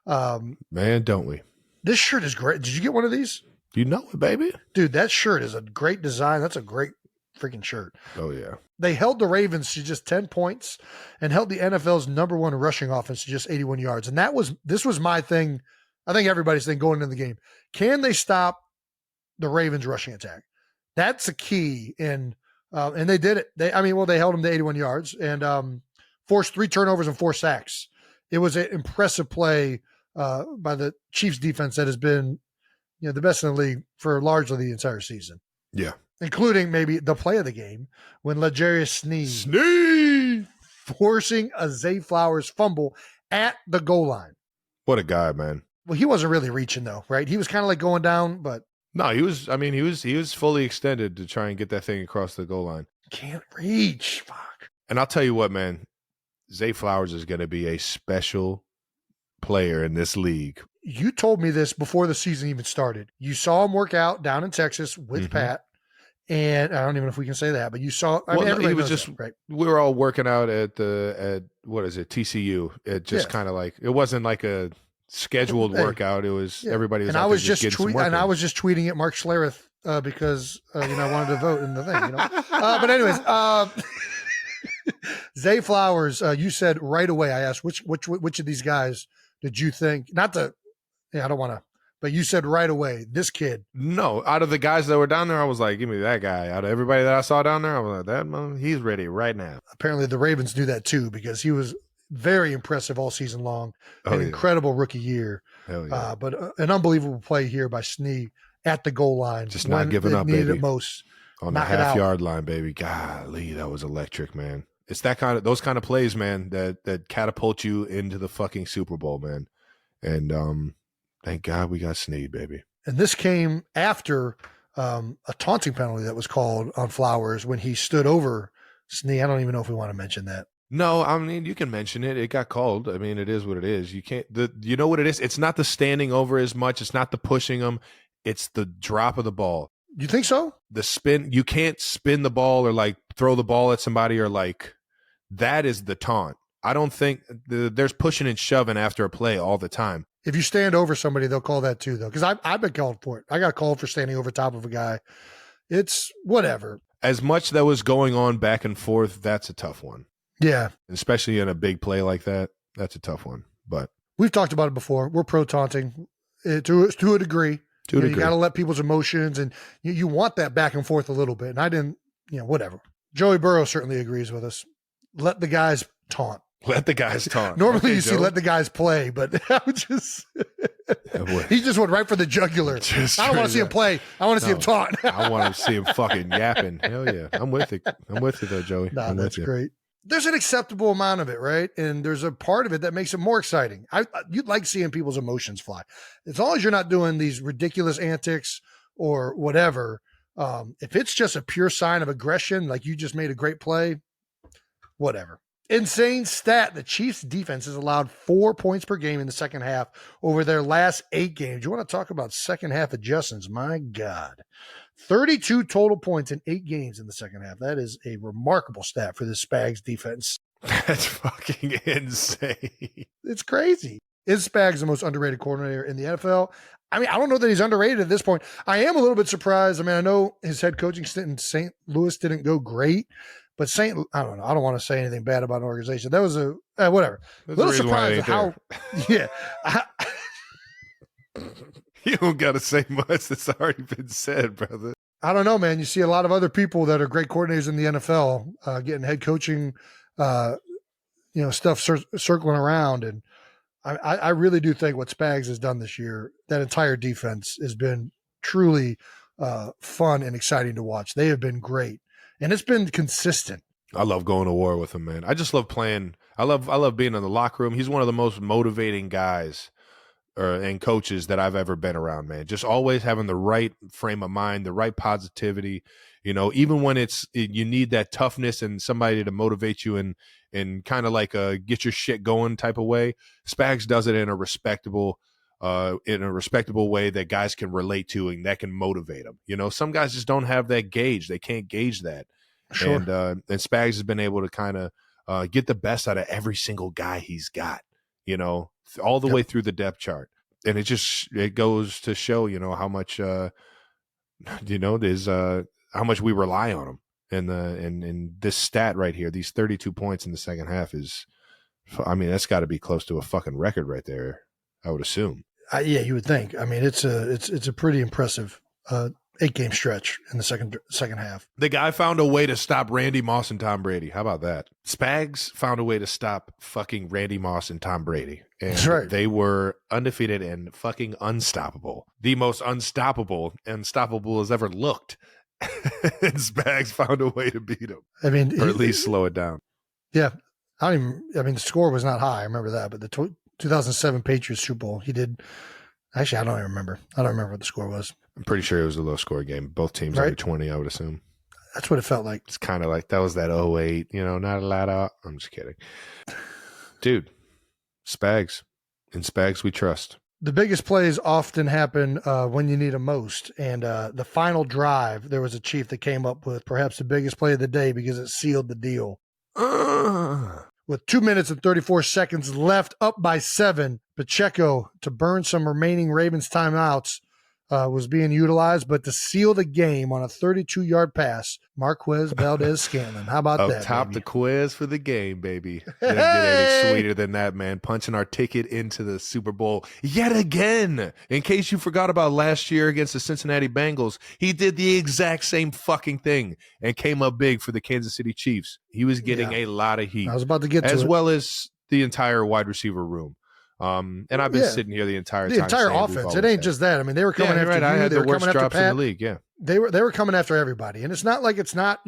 S5: Man, don't we?
S4: This shirt is great. Did you get one of these?
S5: You know it, baby.
S4: Dude, that shirt is a great design. That's a great freaking shirt.
S5: Oh, yeah.
S4: They held the Ravens to just 10 points and held the NFL's number one rushing offense to just 81 yards. And this was my thing. I think everybody's thing going into the game. Can they stop the Ravens rushing attack? That's a key. And they did it. They held them to 81 yards and forced 3 turnovers and 4 sacks. It was an impressive play by the Chiefs defense that has been, the best in the league for largely the entire season.
S5: Yeah.
S4: Including maybe the play of the game when L'Jarius
S5: Sneed
S4: forcing a Zay Flowers fumble at the goal line.
S5: What a guy, man.
S4: Well, he wasn't really reaching though, right? He was kind of like going down, but
S5: no, he was fully extended to try and get that thing across the goal line.
S4: Can't reach. Fuck.
S5: And I'll tell you what, man, Zay Flowers is going to be a special player in this league.
S4: You told me this before the season even started. You saw him work out down in Texas with Pat. And I don't even know if we can say that, but you saw, everybody was just, right?
S5: We were all working out at what is it? TCU. It just kind of like, it wasn't like a scheduled workout. It was everybody was,
S4: and I was just tweeting at Mark Schlereth because I wanted to vote in the thing. But anyways, Zay Flowers. You said right away. I asked which of these guys did you think? Not to, I don't want to. But you said right away, this kid.
S5: No, out of the guys that were down there, I was like, give me that guy. Out of everybody that I saw down there, I was like, that man, he's ready right now.
S4: Apparently the Ravens do that too because he was very impressive all season long. Incredible rookie year.
S5: Hell yeah.
S4: But an unbelievable play here by Snead at the goal line.
S5: Just not giving up,
S4: needed
S5: baby.
S4: It most.
S5: On the half-yard line, baby. Golly, that was electric, man. It's those kind of plays, man, that catapult you into the fucking Super Bowl, man. And thank God we got Snead, baby.
S4: And this came after a taunting penalty that was called on Flowers when he stood over Snead. I don't even know if we want to mention that.
S5: No, I mean, you can mention it. It got called. I mean, it is what it is. You can't, you know what it is? It's not the standing over as much. It's not the pushing them. It's the drop of the ball.
S4: You think so?
S5: The spin. You can't spin the ball or like throw the ball at somebody or like that is the taunt. I don't think there's pushing and shoving after a play all the time.
S4: If you stand over somebody, they'll call that too, though. Because I've been called for it. I got called for standing over top of a guy. It's whatever.
S5: As much that was going on back and forth, that's a tough one.
S4: Yeah.
S5: Especially in a big play like that. That's a tough one. But
S4: we've talked about it before. We're pro taunting to a degree. You got to let people's emotions and you want that back and forth a little bit. And I didn't, whatever. Joey Burrow certainly agrees with us. Let the guys taunt.
S5: Let the guys talk.
S4: Normally you see let the guys play, but I would just he just went right for the jugular. I don't want to see him play. I want to see him taunt.
S5: I want to see him fucking yapping. Hell yeah. I'm with it. I'm with you though, Joey.
S4: Nah, that's great. There's an acceptable amount of it, right? And there's a part of it that makes it more exciting. You'd like seeing people's emotions fly. As long as you're not doing these ridiculous antics or whatever, if it's just a pure sign of aggression, like you just made a great play, whatever. Insane stat. The Chiefs defense has allowed 4 points per game in the second half over their last 8 games. You want to talk about second half adjustments? My God. 32 total points in 8 games in the second half. That is a remarkable stat for the Spags defense.
S5: That's fucking insane.
S4: It's crazy. Is Spags the most underrated coordinator in the NFL? I mean, I don't know that he's underrated at this point. I am a little bit surprised. I mean, I know his head coaching stint in St. Louis didn't go great. But I don't know. I don't want to say anything bad about an organization. That was whatever. A little surprised at how,
S5: You don't got to say much. That's already been said, brother.
S4: I don't know, man. You see a lot of other people that are great coordinators in the NFL getting head coaching, stuff circling around. And I really do think what Spags has done this year, that entire defense has been truly fun and exciting to watch. They have been great, and it's been consistent.
S5: I love going to war with him, man. I just love playing. I love being in the locker room. He's one of the most motivating guys and coaches that I've ever been around, man. Just always having the right frame of mind, the right positivity, even when you need that toughness and somebody to motivate you and kind of like a get your shit going type of way. Spags does it in a respectable way that guys can relate to and that can motivate them. Some guys just don't have that gauge. They can't gauge that. Sure. And Spags has been able to kind of get the best out of every single guy he's got, all the way through the depth chart. And it goes to show, how much, there's how much we rely on him. And this stat right here, these 32 points in the second half that's got to be close to a fucking record right there, I would assume.
S4: Yeah, you would think. I mean, it's a pretty impressive 8-game stretch in the second half.
S5: The guy found a way to stop Randy Moss and Tom Brady. How about that? Spags found a way to stop fucking Randy Moss and Tom Brady. And
S4: that's right.
S5: They were undefeated and fucking unstoppable. The most unstoppable has ever looked. And Spags found a way to beat him.
S4: I mean,
S5: or at least slow it down.
S4: Yeah. The score was not high. I remember that. But the 2007 Patriots Super Bowl, he did. Actually, I don't even remember. I don't remember what the score was.
S5: I'm pretty sure it was a low score game. Both teams under 20, I would assume.
S4: That's what it felt like.
S5: It's kind of like that was that 08, not a lot of. I'm just kidding. Dude, Spags. In Spags we trust.
S4: The biggest plays often happen when you need them most. And the final drive, there was a Chief that came up with perhaps the biggest play of the day because it sealed the deal. With 2 minutes and 34 seconds left, up by 7, Pacheco, to burn some remaining Ravens timeouts, was being utilized, but to seal the game on a 32-yard pass, Marquez Valdez-Scantling. How about that,
S5: top
S4: baby?
S5: The quiz for the game, baby. Didn't get any sweeter than that, man. Punching our ticket into the Super Bowl yet again. In case you forgot about last year against the Cincinnati Bengals, he did the exact same fucking thing and came up big for the Kansas City Chiefs. He was getting a lot of heat.
S4: I was about to get to it.
S5: As well as the entire wide receiver room. And I've been sitting here the entire time.
S4: The entire offense. It ain't just that. I mean, they were coming after you.
S5: I had
S4: they
S5: the
S4: were
S5: worst
S4: coming
S5: drops
S4: after Pat.
S5: in the league. Yeah,
S4: they were coming after everybody, and it's not like it's not.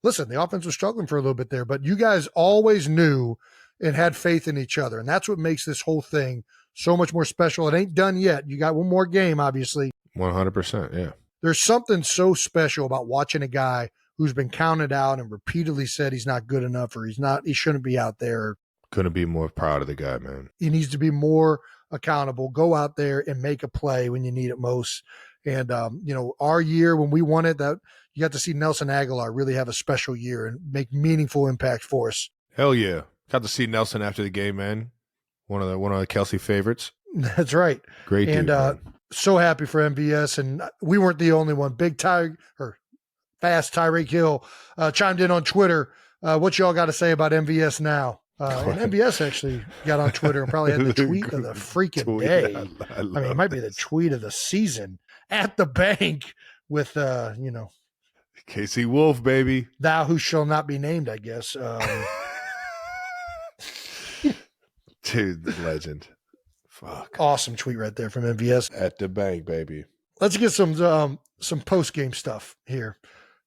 S4: Listen, the offense was struggling for a little bit there, but you guys always knew and had faith in each other, and that's what makes this whole thing so much more special. It ain't done yet. You got one more game, obviously.
S5: 100%. Yeah.
S4: There's something so special about watching a guy who's been counted out and repeatedly said he's not good enough or he shouldn't be out there.
S5: Couldn't be more proud of the guy, man.
S4: He needs to be more accountable. Go out there and make a play when you need it most. And our year when we won it, that you got to see Nelson Aguilar really have a special year and make meaningful impact for us.
S5: Hell yeah. Got to see Nelson after the game, man. One of the Kelce favorites.
S4: That's right.
S5: Great dude.
S4: And so happy for MVS. And we weren't the only one. Fast Tyreek Hill chimed in on Twitter. What y'all got to say about MVS now? And MVS actually got on Twitter and probably had the tweet of the freaking day. I mean, it might be the tweet of the season at the bank with,
S5: Casey Wolf, baby.
S4: Thou who shall not be named, I guess.
S5: Dude, the legend. Fuck.
S4: Awesome tweet right there from MVS.
S5: At the bank, baby.
S4: Let's get some post-game stuff here.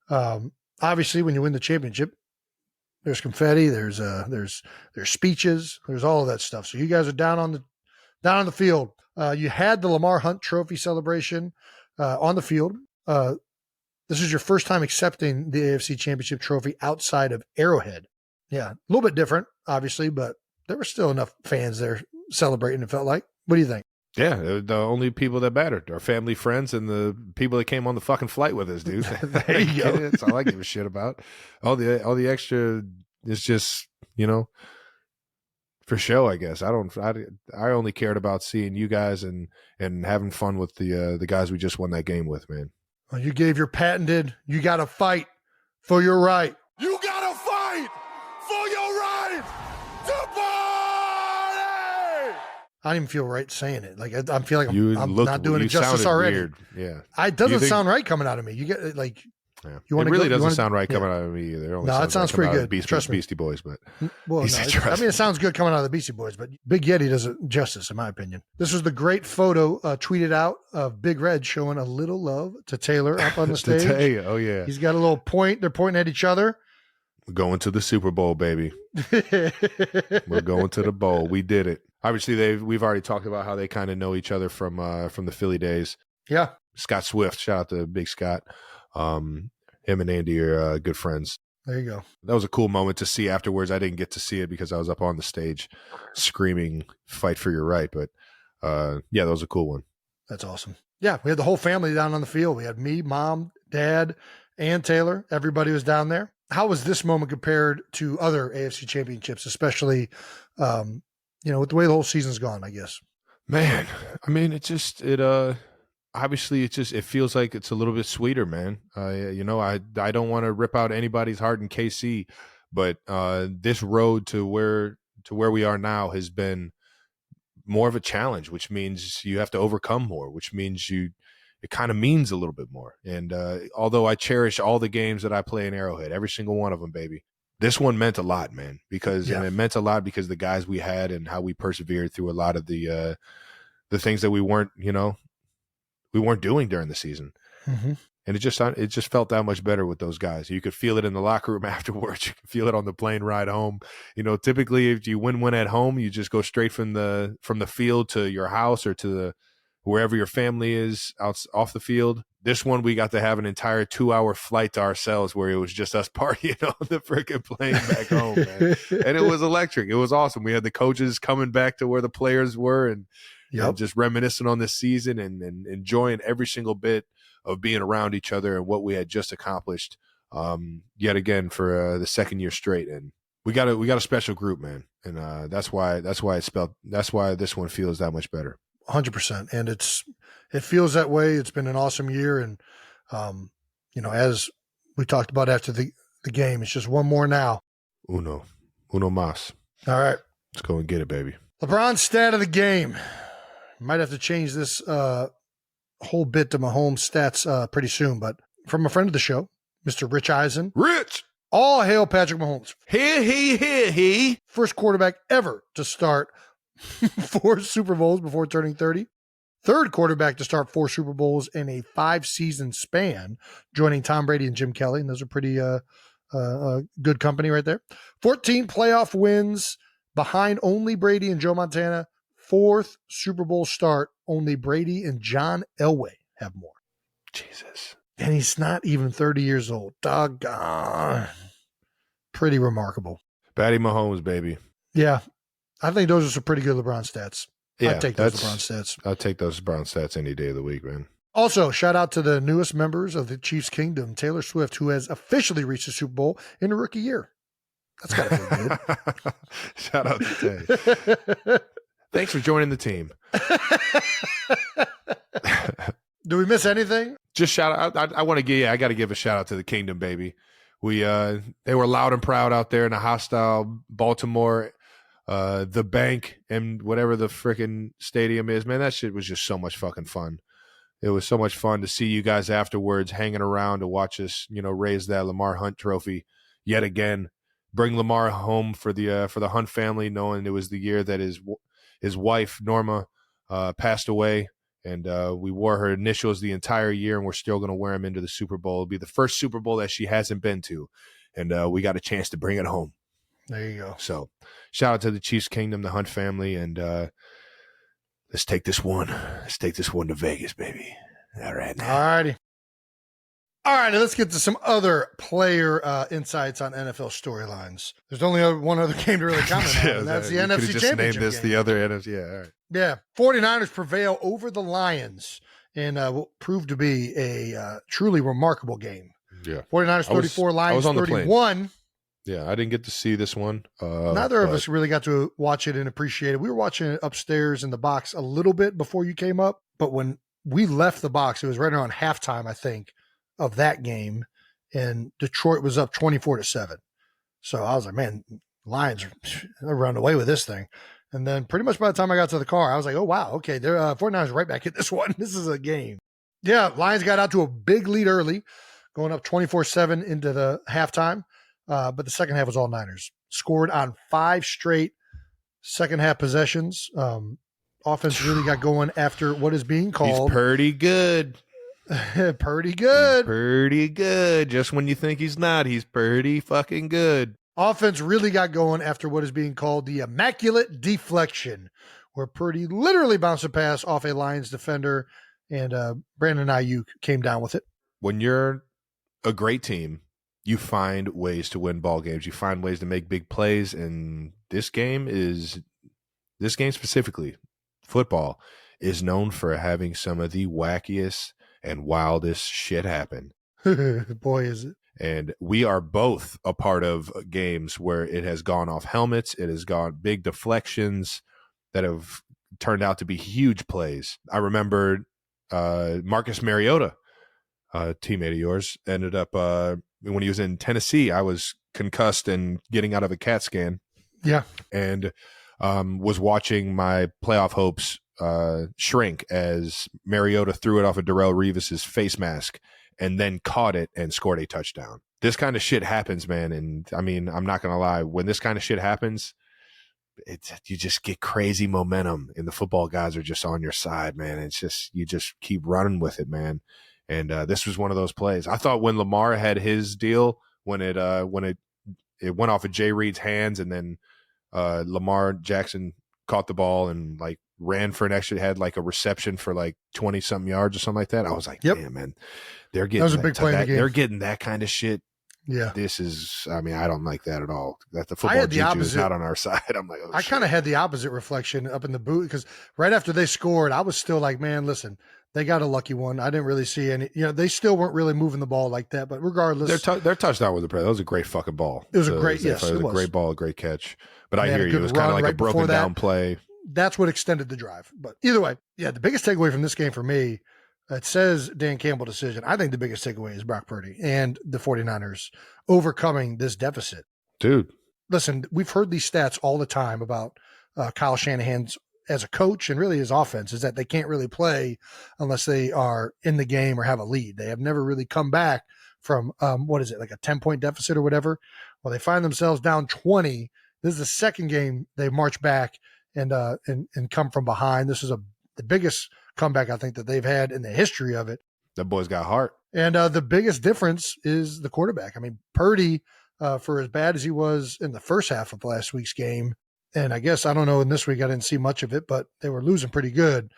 S4: Obviously, when you win the championship, there's confetti, there's speeches, there's all of that stuff. So you guys are down on the field. You had the Lamar Hunt Trophy celebration on the field. This is your first time accepting the AFC Championship trophy outside of Arrowhead. Yeah, a little bit different, obviously, but there were still enough fans there celebrating, it felt like. What do you think?
S5: Yeah, the only people that mattered, our family, friends, and the people that came on the fucking flight with us, dude.
S4: There you go.
S5: That's all I give a shit about. All the extra is just, for show, I guess. I only cared about seeing you guys and having fun with the guys we just won that game with, man.
S4: Well, you gave your patented, you got to fight for your right.
S7: You got to fight for your right to party!
S4: I don't even feel right saying it. Like I feel like I'm not doing it justice
S5: sounded
S4: already.
S5: Weird. Yeah,
S4: it doesn't sound right coming out of me. You get like,
S5: yeah.
S4: You
S5: it really doesn't sound right coming out of me either.
S4: No, it sounds pretty good. Trust me.
S5: Beastie Boys, but
S4: well, no, it sounds good coming out of the Beastie Boys, but Big Yeti does it justice, in my opinion. This was the great photo tweeted out of Big Red showing a little love to Taylor up on the stage.
S5: Oh yeah,
S4: he's got a little point. They're pointing at each other.
S5: We're going to the Super Bowl, baby. We're going to the bowl. We did it. Obviously, we've already talked about how they kind of know each other from the Philly days.
S4: Yeah.
S5: Scott Swift, shout out to Big Scott. Him and Andy are good friends.
S4: There you go.
S5: That was a cool moment to see afterwards. I didn't get to see it because I was up on the stage screaming, "Fight for your right." But yeah, that was a cool one.
S4: That's awesome. Yeah, we had the whole family down on the field. We had me, Mom, Dad, and Taylor. Everybody was down there. How was this moment compared to other AFC championships, especially, with the way the whole season's gone, I guess?
S5: Man, I mean, obviously it feels like it's a little bit sweeter, man. I don't want to rip out anybody's heart in KC, but this road to where we are now has been more of a challenge, which means you have to overcome more, which means it kind of means a little bit more. And although I cherish all the games that I play in Arrowhead, every single one of them, baby, this one meant a lot, man, and it meant a lot because the guys we had and how we persevered through a lot of the things that we weren't doing during the season.
S4: Mm-hmm.
S5: And it just felt that much better with those guys. You could feel it in the locker room afterwards. You could feel it on the plane ride home. Typically if you win at home, you just go straight from the field to your house or to wherever your family is off the field. This one, we got to have an entire 2-hour flight to ourselves where it was just us partying on the freaking plane back home, man. And it was electric. It was awesome. We had the coaches coming back to where the players were and just reminiscing on this season and enjoying every single bit of being around each other and what we had just accomplished yet again for the second year straight. And we got a special group, man. And that's why this one feels that much better.
S4: 100%. And it feels that way. It's been an awesome year. And, as we talked about after the game, it's just one more now.
S5: Uno mas.
S4: All right.
S5: Let's go and get it, baby.
S4: LeBron's stat of the game. Might have to change this whole bit to Mahomes stats pretty soon, but from a friend of the show, Mr. Rich Eisen.
S5: Rich!
S4: All hail Patrick Mahomes.
S5: He.
S4: First quarterback ever to start 4 Super Bowls before turning 30. Third quarterback to start 4 Super Bowls in a 5-season span, joining Tom Brady and Jim Kelly. And those are pretty good company right there. 14 playoff wins behind only Brady and Joe Montana. 4th Super Bowl start, only Brady and John Elway have more.
S5: Jesus.
S4: And he's not even 30 years old. Doggone. Pretty remarkable.
S5: Patty Mahomes, baby.
S4: Yeah. I think those are some pretty good LeBron stats.
S5: Yeah,
S4: I'd take those LeBron stats.
S5: I'll take those LeBron stats any day of the week, man.
S4: Also, shout out to the newest members of the Chiefs Kingdom, Taylor Swift, who has officially reached the Super Bowl in a rookie year. That's got to feel good.
S5: Shout out to Tay. Thanks for joining the team.
S4: Do we miss anything?
S5: Just shout out. I got to give a shout out to the Kingdom, baby. They were loud and proud out there in a hostile Baltimore, the bank and whatever the freaking stadium is, man. That shit was just so much fucking fun. It was so much fun to see you guys afterwards hanging around to watch us, raise that Lamar Hunt trophy yet again. Bring Lamar home for the Hunt family, knowing it was the year that his wife Norma passed away, and we wore her initials the entire year, and we're still going to wear them into the Super Bowl. It'll be the first Super Bowl that she hasn't been to, and we got a chance to bring it home.
S4: There you go.
S5: So shout out to the Chiefs Kingdom, the Hunt family, and let's take this one. Let's take this one to Vegas, baby. All right.
S4: All righty. All right, let's get to some other player insights on NFL storylines. There's only one other game to really comment on, and that's the NFC Championship
S5: named this
S4: game.
S5: The other NFC. Yeah, all right.
S4: Yeah, 49ers prevail over the Lions in what proved to be a truly remarkable game.
S5: Yeah.
S4: 49ers 34, Lions 31.
S5: Yeah, I didn't get to see this one.
S4: Neither of us really got to watch it and appreciate it. We were watching it upstairs in the box a little bit before you came up, but when we left the box, it was right around halftime, I think, of that game, and Detroit was up 24-7. So I was like, man, Lions are running away with this thing. And then pretty much by the time I got to the car, I was like, oh, wow, okay, they're 49ers right back in this one. This is a game. Yeah, Lions got out to a big lead early, going up 24-7 into the halftime. But the second half was all Niners. Scored on 5 straight second half possessions. Offense really got going after what is being called.
S5: He's pretty good.
S4: Pretty good.
S5: He's pretty good. Just when you think he's not, he's pretty fucking good.
S4: Offense really got going after what is being called the immaculate deflection, where Purdy literally bounced a pass off a Lions defender, and Brandon Ayuk came down with it.
S5: When you're a great team, you find ways to win ball games. You find ways to make big plays, and this game specifically, football, is known for having some of the wackiest and wildest shit happen.
S4: Boy, is it.
S5: And we are both a part of games where it has gone off helmets. It has gone big deflections that have turned out to be huge plays. I remember Marcus Mariota, a teammate of yours, ended up when he was in Tennessee. I was concussed and getting out of a CAT scan.
S4: Yeah.
S5: And was watching my playoff hopes shrink as Mariota threw it off of Darrelle Revis's face mask and then caught it and scored a touchdown. This kind of shit happens, man. And I mean, I'm not going to lie. When this kind of shit happens, you just get crazy momentum, and the football guys are just on your side, man. It's just, you just keep running with it, man. And this was one of those plays. I thought when Lamar had his deal, when it went off of Jay Reed's hands, and then Lamar Jackson caught the ball and like ran for an extra, had like a reception for like 20 something yards or something like that. I was like, damn, man, they're getting,
S4: that was a big play in the game.
S5: They're getting that kind of shit.
S4: Yeah.
S5: This is, I mean, I don't like that at all. That the football juju is not on our side. I'm like, oh,
S4: I kind of had the opposite reflection up in the boot, because right after they scored, I was still like, man, listen, they got a lucky one. I didn't really see any, they still weren't really moving the ball like that, but regardless.
S5: Their touchdown was that was a great fucking ball.
S4: It was a great, yes,
S5: it was a great ball, a great catch. But I hear you. It was kind of like a broken down play.
S4: That's what extended the drive. But either way, yeah, the biggest takeaway from this game for me, it says Dan Campbell decision. I think the biggest takeaway is Brock Purdy and the 49ers overcoming this deficit.
S5: Dude.
S4: Listen, we've heard these stats all the time about Kyle Shanahan's as a coach and really his offense, is that they can't really play unless they are in the game or have a lead. They have never really come back from, like a 10-point deficit or whatever. Well, they find themselves down 20. This is the second game they march back and come from behind. This is the biggest comeback I think that they've had in the history of it.
S5: That boy's got heart.
S4: And the biggest difference is the quarterback. I mean, Purdy, for as bad as he was in the first half of last week's game, and I guess, I don't know, in this week I didn't see much of it, but they were losing pretty good.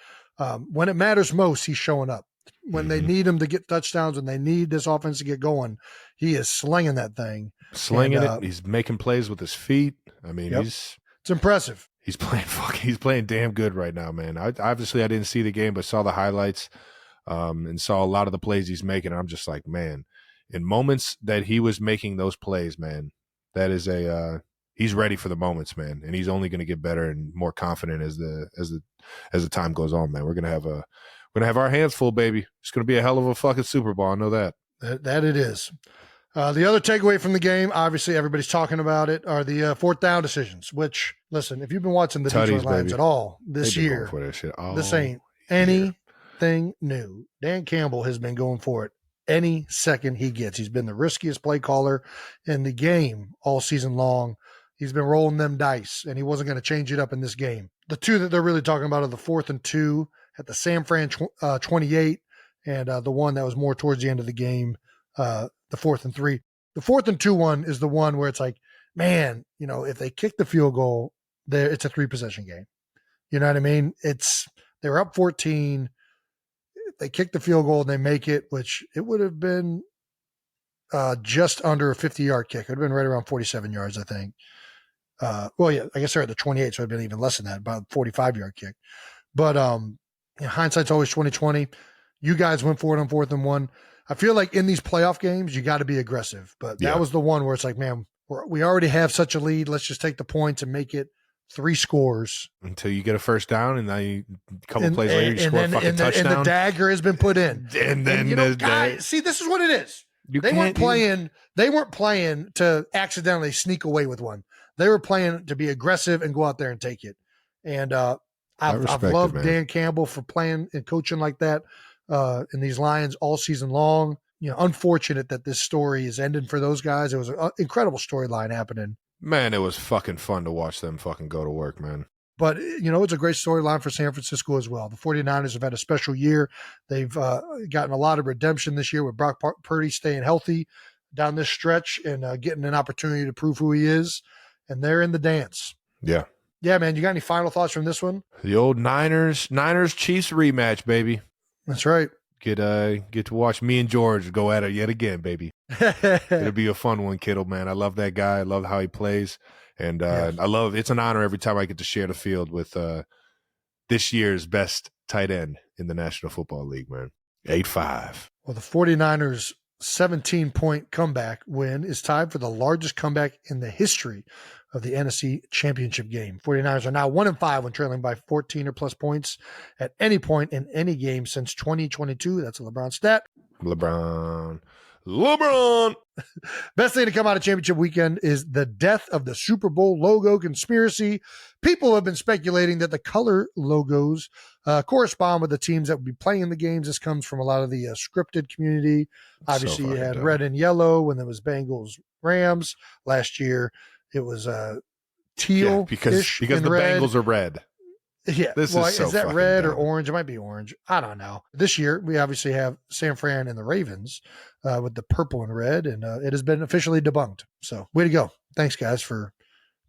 S4: When it matters most, he's showing up. When they need him to get touchdowns, when they need this offense to get going, he is slinging that thing.
S5: Slinging it. He's making plays with his feet. I mean,
S4: it's impressive.
S5: He's playing damn good right now, man. I didn't see the game, but saw the highlights and saw a lot of the plays he's making. I'm just like, man, in moments that he was making those plays, man, that is he's ready for the moments, man, and he's only going to get better and more confident as the time goes on, man. We're gonna have our hands full, baby. It's gonna be a hell of a fucking Super Bowl. I know that.
S4: That it is. The other takeaway from the game, obviously everybody's talking about it, are the fourth down decisions, which, listen, if you've been watching the Detroit Lions at all this year, this ain't anything new. Dan Campbell has been going for it any second he gets. He's been the riskiest play caller in the game all season long. He's been rolling them dice, and he wasn't going to change it up in this game. The two that they're really talking about are the 4th and 2 at the San Fran 28, and the one that was more towards the end of the game, the 4th and 3. The 4th and 2 one is the one where it's like, man, if they kick the field goal, it's a 3-possession game. You know what I mean? They were up 14. If they kick the field goal and they make it, which it would have been just under a 50-yard kick. It would have been right around 47 yards, I think. Well, yeah, I guess they're at the 28, so it would have been even less than that, about a 45-yard kick. But hindsight's always 20/20. You guys went for it on 4th and 1. I feel like in these playoff games, you got to be aggressive. But that was the one where it's like, man, we already have such a lead. Let's just take the points and make it 3 scores.
S5: Until you get a first down, and then a couple plays later, you score a fucking touchdown.
S4: And the dagger has been put in.
S5: And then
S4: guys, see, this is what it is. They weren't playing to accidentally sneak away with one. They were playing to be aggressive and go out there and take it. And I've loved Dan Campbell for playing and coaching like that in these Lions all season long. Unfortunate that this story is ending for those guys. It was an incredible storyline happening.
S5: Man, it was fucking fun to watch them fucking go to work, man.
S4: But, it's a great storyline for San Francisco as well. The 49ers have had a special year. They've gotten a lot of redemption this year with Brock Purdy staying healthy down this stretch and getting an opportunity to prove who he is. And they're in the dance.
S5: Yeah.
S4: Yeah, man. You got any final thoughts from this one?
S5: The old Niners Chiefs rematch, baby.
S4: That's right.
S5: Get to watch me and George go at it yet again, baby. It'll be a fun one, Kittle, man. I love that guy. I love how he plays. And it's an honor every time I get to share the field with this year's best tight end in the National Football League, man. 8-5.
S4: Well, the 49ers' 17-point comeback win is tied for the largest comeback in the history of the NFC Championship game. 49ers are now 1-5 when trailing by 14 or plus points at any point in any game since 2022. That's a LeBron stat.
S5: LeBron.
S4: Best thing to come out of championship weekend is the death of the Super Bowl logo conspiracy. People have been speculating that the color logos correspond with the teams that would be playing the games. This comes from a lot of the scripted community. Obviously, you had red and yellow when there was Bengals Rams. Last year, it was teal.
S5: Because the
S4: red.
S5: Bengals are red.
S4: Yeah.
S5: Is
S4: that red or orange? It might be orange. I don't know. This year, we obviously have San Fran and the Ravens with the purple and red, and it has been officially debunked. So way to go. Thanks, guys, for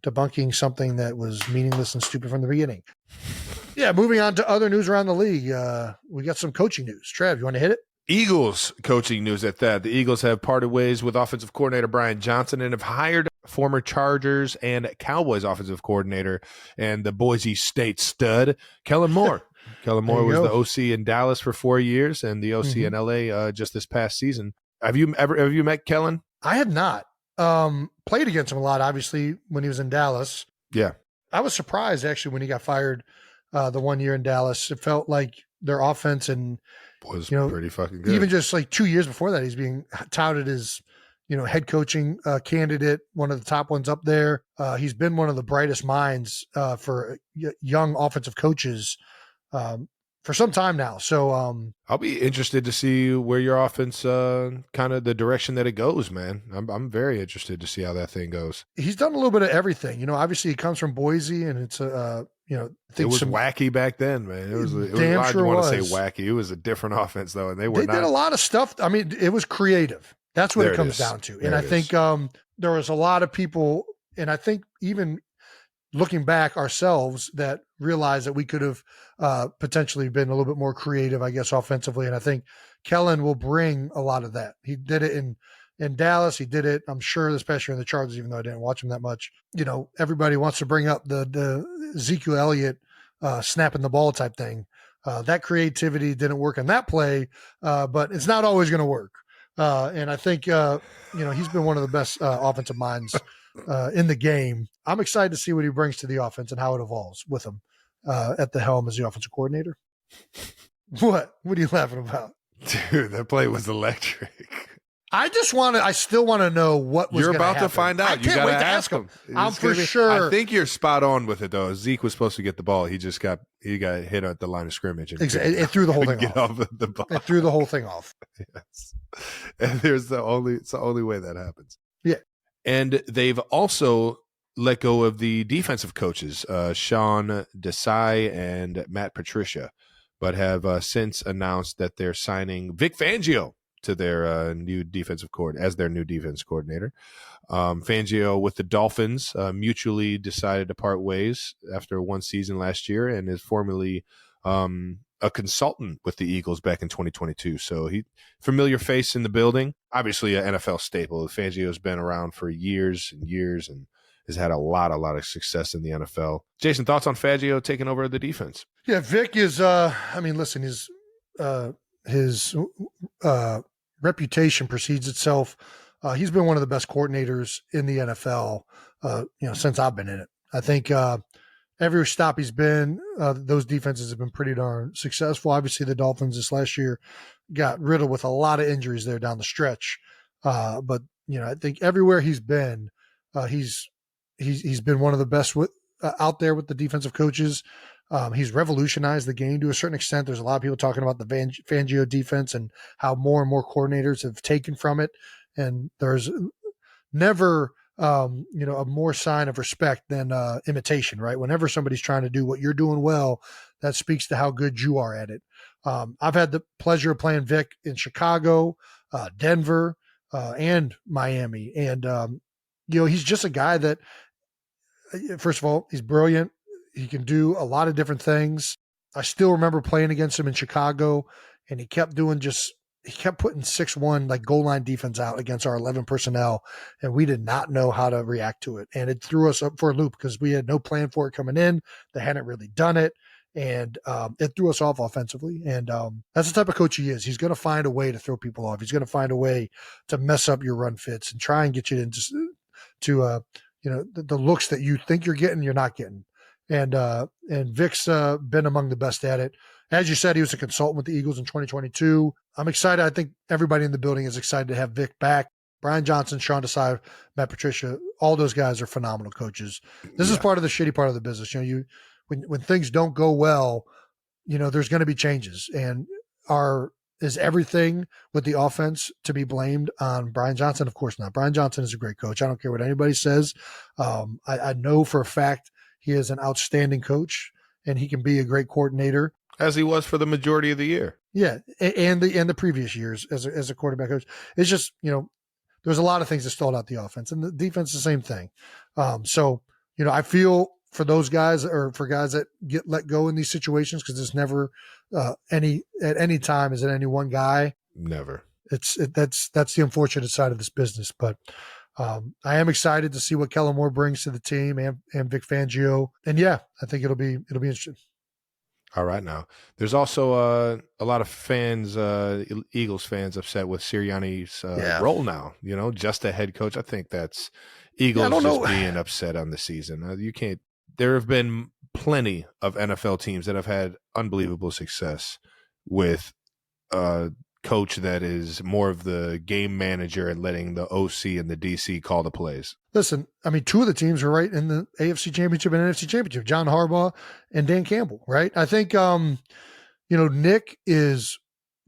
S4: debunking something that was meaningless and stupid from the beginning. Yeah, moving on to other news around the league. We got some coaching news. Trev, you want to hit it?
S5: Eagles coaching news at that. The Eagles have parted ways with offensive coordinator Brian Johnson and have hired former Chargers and Cowboys offensive coordinator and the Boise State stud, Kellen Moore. Kellen Moore was the OC in Dallas for 4 years and the OC in LA just this past season. Have you met Kellen?
S4: I have not. Played against him a lot, obviously, when he was in Dallas.
S5: Yeah.
S4: I was surprised, actually, when he got fired the 1 year in Dallas. It felt like their offense was
S5: pretty fucking good.
S4: Even just like 2 years before that, he's being touted as, head coaching candidate, one of the top ones up there. He's been one of the brightest minds for young offensive coaches for some time now. So
S5: I'll be interested to see where your offense, kind of the direction that it goes, man. I'm very interested to see how that thing goes.
S4: He's done a little bit of everything. Obviously he comes from Boise, and it's I think
S5: it was wacky back then, man. It was
S4: damn
S5: I
S4: sure
S5: want to
S4: was.
S5: say wacky. It was a different offense though, and they
S4: did a lot of stuff. I mean, it was creative. That's what it comes down to. And I think there was a lot of people, and I think even looking back ourselves, that realized that we could have potentially been a little bit more creative, I guess, offensively. And I think Kellen will bring a lot of that. He did it in Dallas. He did it, I'm sure, especially in the Chargers, even though I didn't watch him that much. Everybody wants to bring up the Ezekiel Elliott snapping the ball type thing. That creativity didn't work in that play, but it's not always going to work. And I think, he's been one of the best offensive minds in the game. I'm excited to see what he brings to the offense and how it evolves with him at the helm as the offensive coordinator. What are you laughing about?
S5: Dude, that play was electric.
S4: I still want to know what was
S5: You're about
S4: happen.
S5: to find out.
S4: I can't wait to ask him. I'm for sure.
S5: I think you're spot on with it, though. Zeke was supposed to get the ball. He got hit at the line of scrimmage. And
S4: it threw the whole thing off.
S5: The ball.
S4: It threw the whole thing off.
S5: Yes. And it's the only way that happens.
S4: Yeah.
S5: And they've also let go of the defensive coaches, Sean Desai and Matt Patricia, but have since announced that they're signing Vic Fangio to their new defensive coordinator. Fangio with the Dolphins mutually decided to part ways after one season last year and is formerly a consultant with the Eagles back in 2022. So he familiar face in the building, obviously an NFL staple. Fangio's been around for years and years and has had a lot of success in the NFL. Jason, thoughts on Fangio taking over the defense?
S4: Yeah, Vic is, listen, his reputation precedes itself. He's been one of the best coordinators in the NFL, since I've been in it. I think every stop he's been, those defenses have been pretty darn successful. Obviously, the Dolphins this last year got riddled with a lot of injuries there down the stretch. But I think everywhere he's been, he's been one of the best out there with the defensive coaches. He's revolutionized the game to a certain extent. There's a lot of people talking about the Fangio defense and how more and more coordinators have taken from it. And there's never, a more sign of respect than imitation, right? Whenever somebody's trying to do what you're doing well, that speaks to how good you are at it. I've had the pleasure of playing Vic in Chicago, Denver, and Miami. And, he's just a guy that, first of all, he's brilliant. He can do a lot of different things. I still remember playing against him in Chicago, and he kept putting 6-1 like goal line defense out against our 11 personnel, and we did not know how to react to it. And it threw us up for a loop because we had no plan for it coming in. They hadn't really done it, and it threw us off offensively. And that's the type of coach he is. He's going to find a way to throw people off. He's going to find a way to mess up your run fits and try and get you into the looks that you think you're getting, you're not getting. And Vic's been among the best at it. As you said, he was a consultant with the Eagles in 2022. I'm excited. I think everybody in the building is excited to have Vic back. Brian Johnson, Sean Desai, Matt Patricia, all those guys are phenomenal coaches. This is part of the shitty part of the business. When things don't go well, there's going to be changes. And is everything with the offense to be blamed on Brian Johnson? Of course not. Brian Johnson is a great coach. I don't care what anybody says. I know for a fact he is an outstanding coach, and he can be a great coordinator.
S5: As he was for the majority of the year.
S4: Yeah, and the previous years as a quarterback coach. It's just, there's a lot of things that stalled out the offense, and the defense, the same thing. I feel for those guys, or for guys that get let go in these situations, because it's never at any time is it any one guy. Never. That's the unfortunate side of this business. But I am excited to see what Kellen Moore brings to the team and Vic Fangio. And yeah, I think it'll be interesting.
S5: All right. Now, there's also a lot of fans, Eagles fans, upset with Sirianni's role now. Just a head coach. I think that's Eagles being upset on the season. You can't. There have been plenty of NFL teams that have had unbelievable success with coach that is more of the game manager and letting the OC and the DC call the plays.
S4: Listen, I mean, two of the teams are right in the AFC Championship and NFC Championship, John Harbaugh and Dan Campbell, right? I think, Nick is,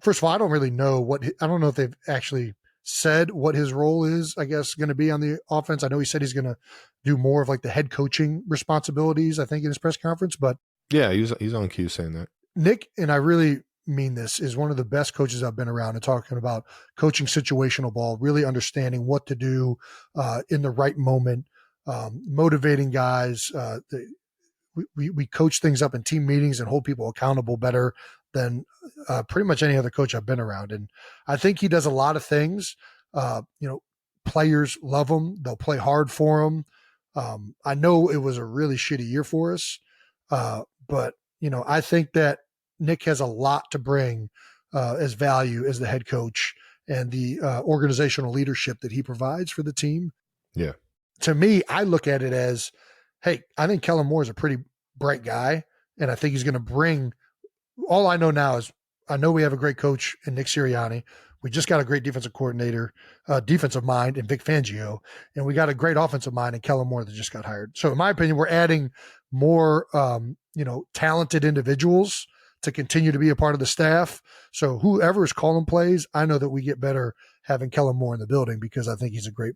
S4: first of all, I don't really know I don't know if they've actually said what his role is, I guess, going to be on the offense. I know he said he's going to do more of like the head coaching responsibilities, I think, in his press conference, but
S5: yeah, he's on cue saying that.
S4: Nick, and I really mean this, is one of the best coaches I've been around, and talking about coaching situational ball, really understanding what to do in the right moment, motivating guys. We coach things up in team meetings and hold people accountable better than pretty much any other coach I've been around. And I think he does a lot of things. Players love him. They'll play hard for him. I know it was a really shitty year for us, but I think that Nick has a lot to bring as value as the head coach, and the organizational leadership that he provides for the team.
S5: Yeah.
S4: To me, I look at it as, hey, I think Kellen Moore is a pretty bright guy, and I think he's going to bring – all I know now is I know we have a great coach in Nick Sirianni. We just got a great defensive coordinator, defensive mind in Vic Fangio, and we got a great offensive mind in Kellen Moore that just got hired. So in my opinion, we're adding more, talented individuals to continue to be a part of the staff. So whoever is calling plays, I know that we get better having Kellen Moore in the building, because I think he's a great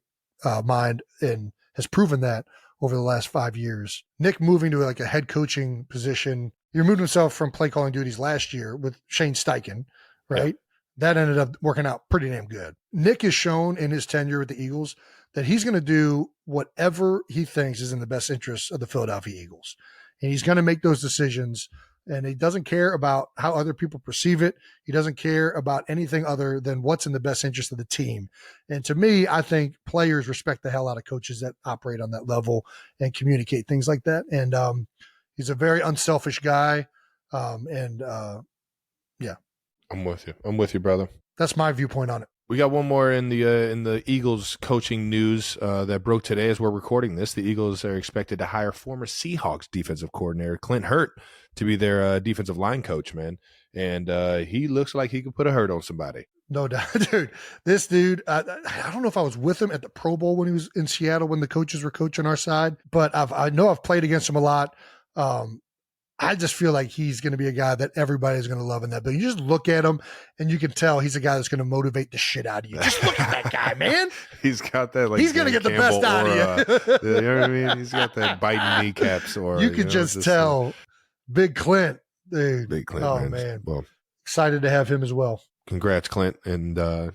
S4: mind and has proven that over the last 5 years. Nick moving to like a head coaching position, he removed himself from play calling duties last year with Shane Steichen, right? Yeah. That ended up working out pretty damn good. Nick has shown in his tenure with the Eagles that he's going to do whatever he thinks is in the best interest of the Philadelphia Eagles. And he's going to make those decisions, and he doesn't care about how other people perceive it. He doesn't care about anything other than what's in the best interest of the team. And to me, I think players respect the hell out of coaches that operate on that level and communicate things like that. And he's a very unselfish guy. Yeah.
S5: I'm with you, brother.
S4: That's my viewpoint on it.
S5: We got one more in the Eagles coaching news that broke today as we're recording this. The Eagles are expected to hire former Seahawks defensive coordinator Clint Hurt to be their defensive line coach, man. And he looks like he could put a hurt on somebody.
S4: No doubt, dude. This dude, I don't know if I was with him at the Pro Bowl when he was in Seattle when the coaches were coaching our side, but I know I've played against him a lot. I just feel like he's going to be a guy that everybody's going to love in that building. You just look at him and you can tell he's a guy that's going to motivate the shit out of you. Just look at that guy, man.
S5: He's got that, like,
S4: he's going to get the best out of you.
S5: You know what I mean? He's got that biting kneecaps aura.
S4: You can just tell. Big Clint, dude.
S5: Big Clint.
S4: Oh, man.
S5: Well,
S4: excited to have him as well.
S5: Congrats, Clint. And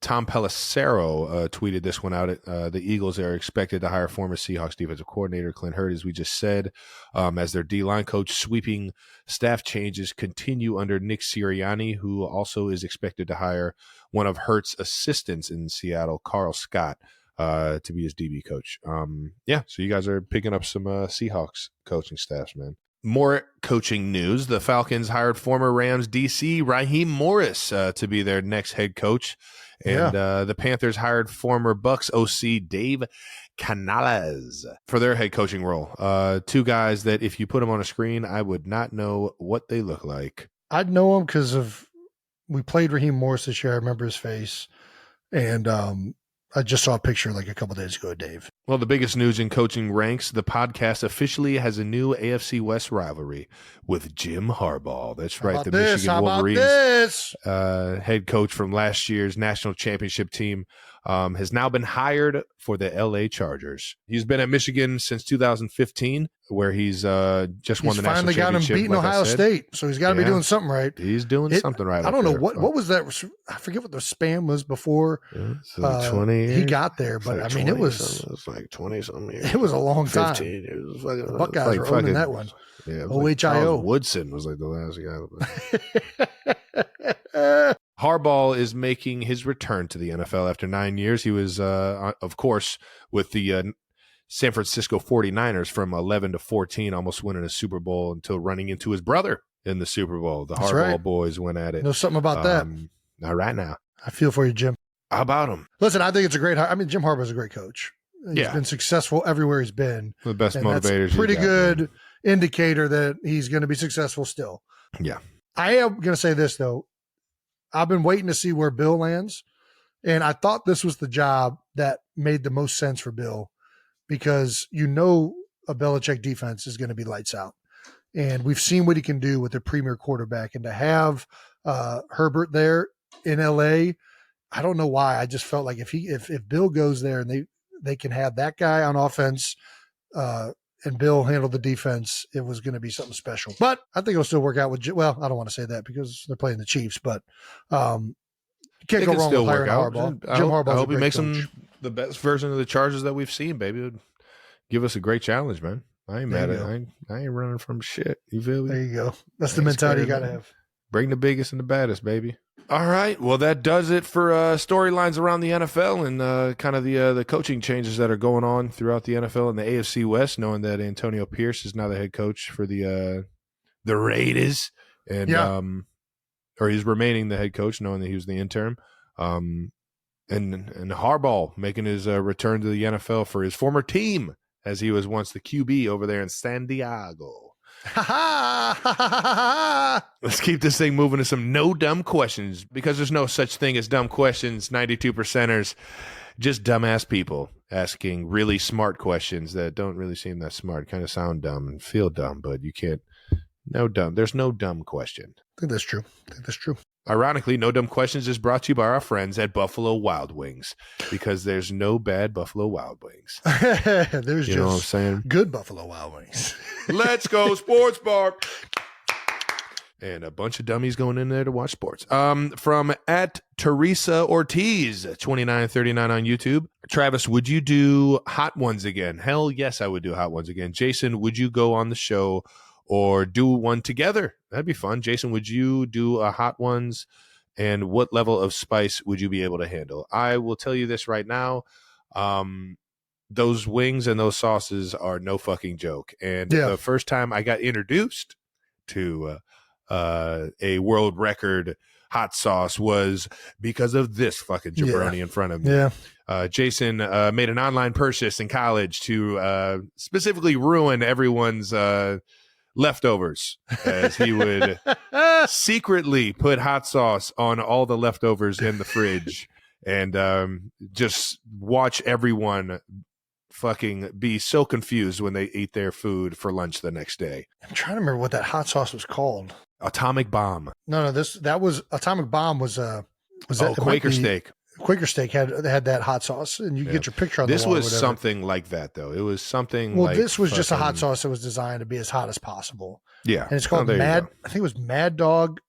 S5: Tom Pelissero tweeted this one out. The Eagles are expected to hire former Seahawks defensive coordinator Clint Hurt, as we just said, as their D-line coach. Sweeping staff changes continue under Nick Sirianni, who also is expected to hire one of Hurt's assistants in Seattle, Carl Scott, to be his DB coach. So you guys are picking up some Seahawks coaching staffs, man. More coaching news. The Falcons hired former Rams DC Raheem Morris to be their next head coach. And the Panthers hired former Bucs OC Dave Canales for their head coaching role. Two guys that if you put them on a screen, I would not know what they look like.
S4: I'd know him because we played Raheem Morris this year. I remember his face. And I just saw a picture like a couple days ago, Dave.
S5: Well, the biggest news in coaching ranks, the podcast officially has a new AFC West rivalry with Jim Harbaugh. That's right, the Michigan Wolverines head coach from last year's national championship team has now been hired for the LA Chargers. He's been at Michigan since 2015, where he's just won the national championship. He's finally got him beating
S4: Ohio State, so he's got to be doing something right.
S5: He's doing something right.
S4: I don't know what was that. I forget what the span was before
S5: 20 years.
S4: He got there, but I mean, it was
S5: like 20 something years.
S4: It was a long time.
S5: 15. It was fucking,
S4: the Buckeyes were owning that one.
S5: Yeah,
S4: OHIO.
S5: Like Woodson was like the last guy. Harbaugh is making his return to the NFL after 9 years. He was, of course, with the San Francisco 49ers from 11 to 14, almost winning a Super Bowl until running into his brother in the Super Bowl. The Harbaugh boys went at it.
S4: Know something about that.
S5: Not right now.
S4: I feel for you, Jim.
S5: How about him?
S4: Listen, I think it's a great hire. I mean, Jim Harbaugh is a great coach. He's been successful everywhere he's been.
S5: The best motivators.
S4: That's a pretty good indicator that he's going to be successful still.
S5: Yeah.
S4: I am going to say this, though. I've been waiting to see where Bill lands, and I thought this was the job that made the most sense for Bill because a Belichick defense is going to be lights out. And we've seen what he can do with a premier quarterback. And to have Herbert there in L.A., I don't know why. I just felt like if Bill goes there and they can have that guy on offense and Bill handle the defense, it was going to be something special. But I think it'll still work out with – well, I don't want to say that because they're playing the Chiefs, but you can't go wrong with hiring Harbaugh. Jim Harbaugh.
S5: I hope he makes them the best version of the Chargers that we've seen, baby. It would give us a great challenge, man. I ain't mad at it. I ain't running from shit. You feel me?
S4: There you go. That's the mentality you got to have.
S5: Bring the biggest and the baddest, baby. All right. Well, that does it for storylines around the NFL and kind of the coaching changes that are going on throughout the NFL and the AFC West, knowing that Antonio Pierce is now the head coach for the Raiders. And or he's remaining the head coach, knowing that he was the interim. And Harbaugh making his return to the NFL for his former team, as he was once the QB over there in San Diego. Let's keep this thing moving to some no dumb questions, because there's no such thing as dumb questions. 92%ers, just dumbass people asking really smart questions that don't really seem that smart, kind of sound dumb and feel dumb, but you can't. There's no dumb question.
S4: I think that's true.
S5: Ironically, No Dumb Questions is brought to you by our friends at Buffalo Wild Wings, because there's no bad Buffalo Wild Wings.
S4: There's
S5: you know what I'm saying?
S4: Good Buffalo Wild Wings.
S5: Let's go sports bar. And a bunch of dummies going in there to watch sports. From at Teresa Ortiz, 2939 on YouTube. Travis, would you do Hot Ones again? Hell yes, I would do Hot Ones again. Jason, would you go on the show or do one together? That'd be fun. Jason, would you do a Hot Ones, and what level of spice would you be able to handle? I will tell you this right now. Those wings and those sauces are no fucking joke. And the first time I got introduced to a world record hot sauce was because of this fucking jabroni in front of me.
S4: Yeah.
S5: Jason made an online purchase in college to specifically ruin everyone's leftovers, as he would secretly put hot sauce on all the leftovers in the fridge and just watch everyone fucking be so confused when they eat their food for lunch the next day.
S4: I'm trying to remember what that hot sauce was called.
S5: Atomic Bomb.
S4: No, that was Atomic Bomb was that
S5: Quaker Steak.
S4: Quaker Steak had that hot sauce, and you get your picture on
S5: this
S4: the wall.
S5: This was something like that, though. It was something
S4: well,
S5: like
S4: this was just a hot sauce that was designed to be as hot as possible.
S5: Yeah.
S4: And it's called I think it was Mad Dog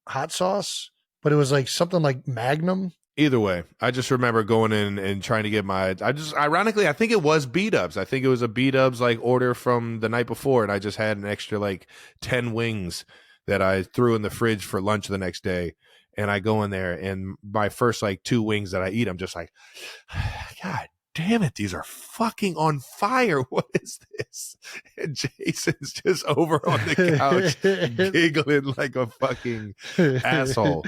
S4: hot sauce, but it was like something like Magnum.
S5: Either way, I just remember going in and trying to get ironically, I think it was B-dubs. I think it was a B-dubs like order from the night before, and I just had an extra like 10 wings that I threw in the fridge for lunch the next day. And I go in there, and my first like 2 wings that I eat, I'm just like, God damn it, these are fucking on fire. What is this? And Jason's just over on the couch giggling like a fucking asshole.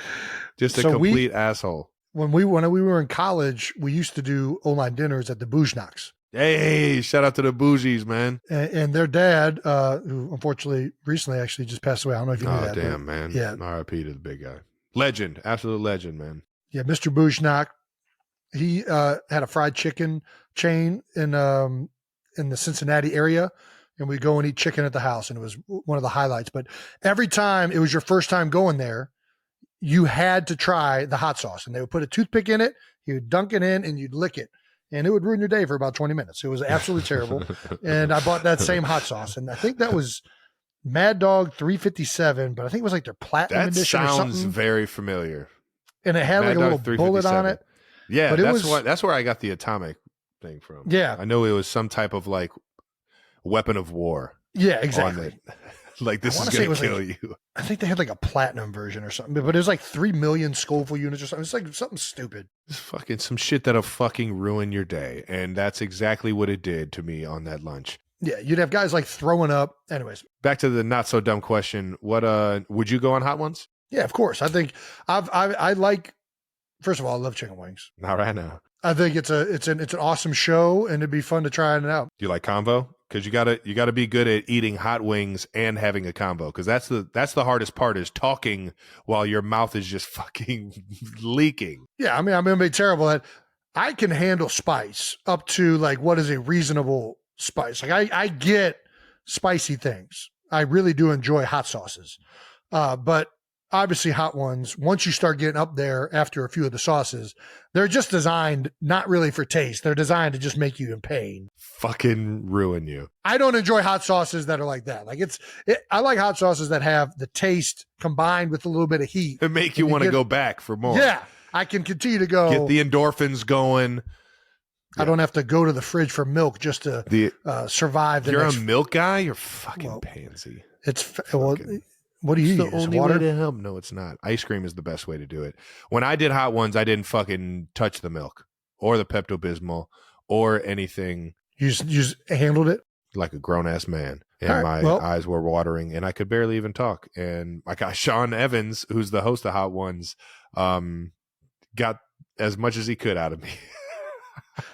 S5: Just a complete asshole.
S4: When we were in college, we used to do online dinners at the Boujnaks.
S5: Hey, shout out to the bougies, man.
S4: And their dad, who unfortunately recently actually just passed away. I don't know if you knew that.
S5: Oh, damn, man.
S4: Yeah.
S5: R.I.P. to the big guy. Legend. Absolute legend, man.
S4: Yeah, Mr. Boujnak. He had a fried chicken chain in the Cincinnati area, and we'd go and eat chicken at the house, and it was one of the highlights. But every time it was your first time going there, you had to try the hot sauce, and they would put a toothpick in it. You would dunk it in, and you'd lick it, and it would ruin your day for about 20 minutes. It was absolutely terrible. And I bought that same hot sauce, and I think that was Mad Dog 357, but I think it was like their platinum edition or something.
S5: That sounds very familiar.
S4: And it had
S5: Mad
S4: like a little bullet on it.
S5: Yeah, but that's where I got the atomic thing from.
S4: Yeah.
S5: I know it was some type of like weapon of war.
S4: Yeah, exactly.
S5: Like, this is going to kill you.
S4: I think they had like a platinum version or something, but it was like 3 million Scoville units or something. It's like something stupid.
S5: It's fucking some shit that'll fucking ruin your day. And that's exactly what it did to me on that lunch.
S4: Yeah, you'd have guys like throwing up. Anyways.
S5: Back to the not so dumb question. What would you go on hot ones?
S4: Yeah, of course. I think I like, first of all, I love chicken wings.
S5: Not right now.
S4: I think it's an awesome show, and it'd be fun to try it out.
S5: Do you like combo? Because you gotta be good at eating hot wings and having a combo. Because that's the hardest part, is talking while your mouth is just fucking leaking.
S4: Yeah, I mean, I'm gonna be terrible at. I can handle spice up to like what is a reasonable spice. Like I get spicy things. I really do enjoy hot sauces, but obviously hot ones, once you start getting up there after a few of the sauces, they're just designed not really for taste. They're designed to just make you in pain.
S5: Fucking ruin you.
S4: I don't enjoy hot sauces that are like that. Like I like hot sauces that have the taste combined with a little bit of heat.
S5: It make you want to go back for more.
S4: Yeah. I can continue to go.
S5: Get the endorphins going.
S4: I don't have to go to the fridge for milk just to survive.
S5: You're a milk guy? You're fucking pansy.
S4: What do you use?
S5: The only
S4: water?
S5: way to help? No, it's not. Ice cream is the best way to do it. When I did hot ones, I didn't fucking touch the milk or the Pepto-Bismol or anything.
S4: You just handled it?
S5: Like a grown-ass man. And my eyes were watering, and I could barely even talk. And I got Sean Evans, who's the host of Hot Ones, got as much as he could out of me.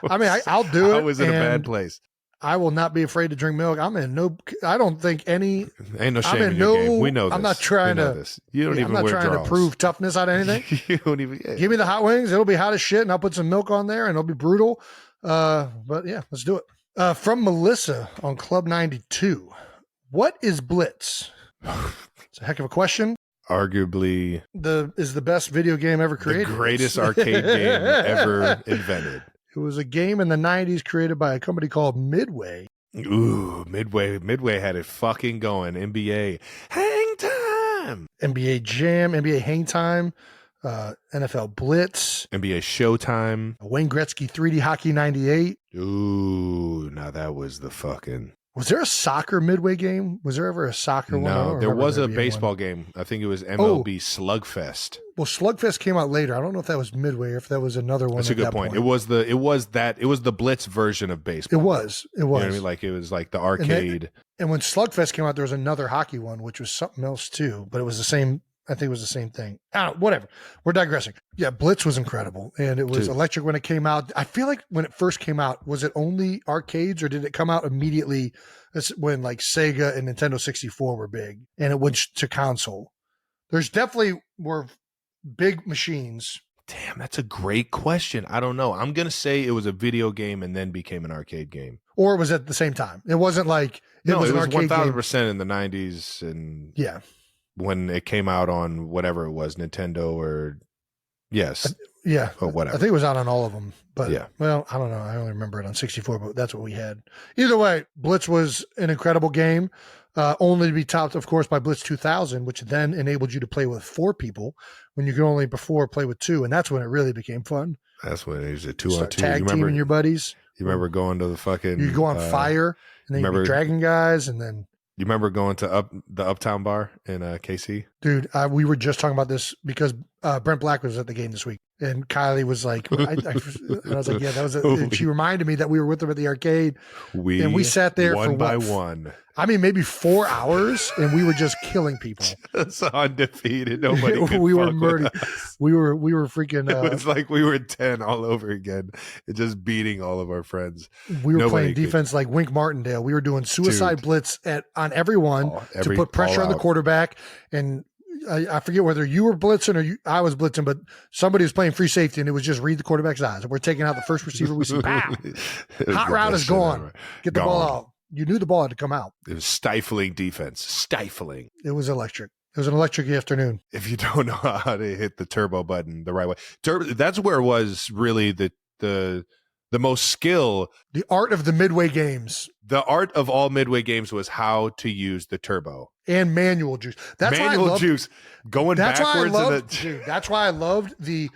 S4: I mean, I'll do it.
S5: I was in a bad place.
S4: I will not be afraid to drink milk. I don't think any.
S5: Ain't no shame in your game. We know this.
S4: I'm not trying to.
S5: You don't even wear draws.
S4: I'm not trying to prove toughness out of anything.
S5: You don't even. Yeah.
S4: Give me the hot wings. It'll be hot as shit, and I'll put some milk on there, and it'll be brutal. But yeah, let's do it. From Melissa on Club 92. What is Blitz? It's a heck of a question.
S5: Arguably
S4: is the best video game ever created.
S5: The greatest arcade game ever invented.
S4: It was a game in the 90s created by a company called Midway.
S5: Ooh, Midway had it fucking going. NBA Hang Time.
S4: NBA Jam, NBA Hang Time, NFL Blitz.
S5: NBA Showtime.
S4: Wayne Gretzky 3D Hockey 98.
S5: Ooh, now that was the fucking...
S4: Was there a soccer Midway game? Was there ever a soccer one?
S5: No, there was a baseball game. I think it was MLB Slugfest.
S4: Well, Slugfest came out later. I don't know if that was Midway or if that was another one.
S5: That's a good point. It was the Blitz version of baseball.
S4: It was.
S5: You know what I mean? Like it was like the arcade.
S4: And when Slugfest came out, there was another hockey one, which was something else too, but it was the same I think it was the same thing. Whatever. We're digressing. Yeah, Blitz was incredible, and it was electric when it came out. I feel like when it first came out, was it only arcades, or did it come out immediately when like Sega and Nintendo 64 were big, and it went to console? There's definitely were big machines.
S5: Damn, that's a great question. I don't know. I'm going to say it was a video game and then became an arcade game.
S4: Or it was at the same time. It wasn't like
S5: it was
S4: an arcade
S5: 1,000% in the 90s, and when it came out on whatever it was, Nintendo or or whatever.
S4: I think it was out on all of them, but well, I don't know. I only remember it on 64, but that's what we had. Either way, Blitz was an incredible game, only to be topped, of course, by Blitz 2000, which then enabled you to play with 4 people when you could only before play with 2, and that's when it really became fun.
S5: That's when it was a 2-on-2.
S4: Tag teaming your buddies.
S5: You remember going to the fucking...
S4: You go on fire, and then you'd be dragging guys, and then...
S5: You remember going to the Uptown Bar in KC?
S4: Dude, we were just talking about this because Brent Black was at the game this week, and Kylie was like, and I was like, yeah, that was and she reminded me that we were with them at the arcade, and we sat there
S5: one by one.
S4: I mean, maybe 4 hours, and we were just killing people.
S5: It's undefeated. Nobody could
S4: we were
S5: fuck
S4: murdering.
S5: with us.
S4: We were freaking.
S5: It was like we were 10 all over again, and just beating all of our friends.
S4: We were playing defense like Wink Martindale. We were doing suicide blitz on everyone to put pressure on the quarterback. And I forget whether you were blitzing or I was blitzing, but somebody was playing free safety, and it was just read the quarterback's eyes. And we're taking out the first receiver we see. Pow! Hot route is gone. Get the ball out. You knew the ball had to come out.
S5: It was stifling defense. Stifling.
S4: It was electric. It was an electric afternoon.
S5: If you don't know how to hit the turbo button the right way. That's where it was really the most skill.
S4: The art of the midway games.
S5: The art of all midway games was how to use the turbo.
S4: And manual juice. That's
S5: manual
S4: why I
S5: juice. Going backwards.
S4: Dude, that's why I loved the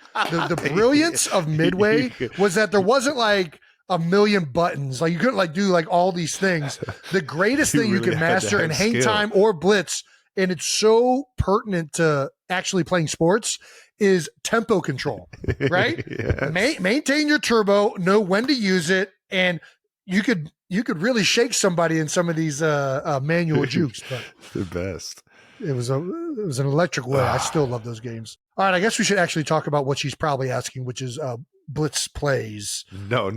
S4: brilliance of midway was that there wasn't like a million buttons. Like you couldn't like do like all these things. The greatest thing you can master in hang time or blitz, and it's so pertinent to actually playing sports, is tempo control, right?
S5: Yes.
S4: Maintain your turbo, know when to use it, and you could really shake somebody in some of these manual jukes. But
S5: the best.
S4: It was an electric way. I still love those games. All right, I guess we should actually talk about what she's probably asking, which is Blitz plays.
S5: No.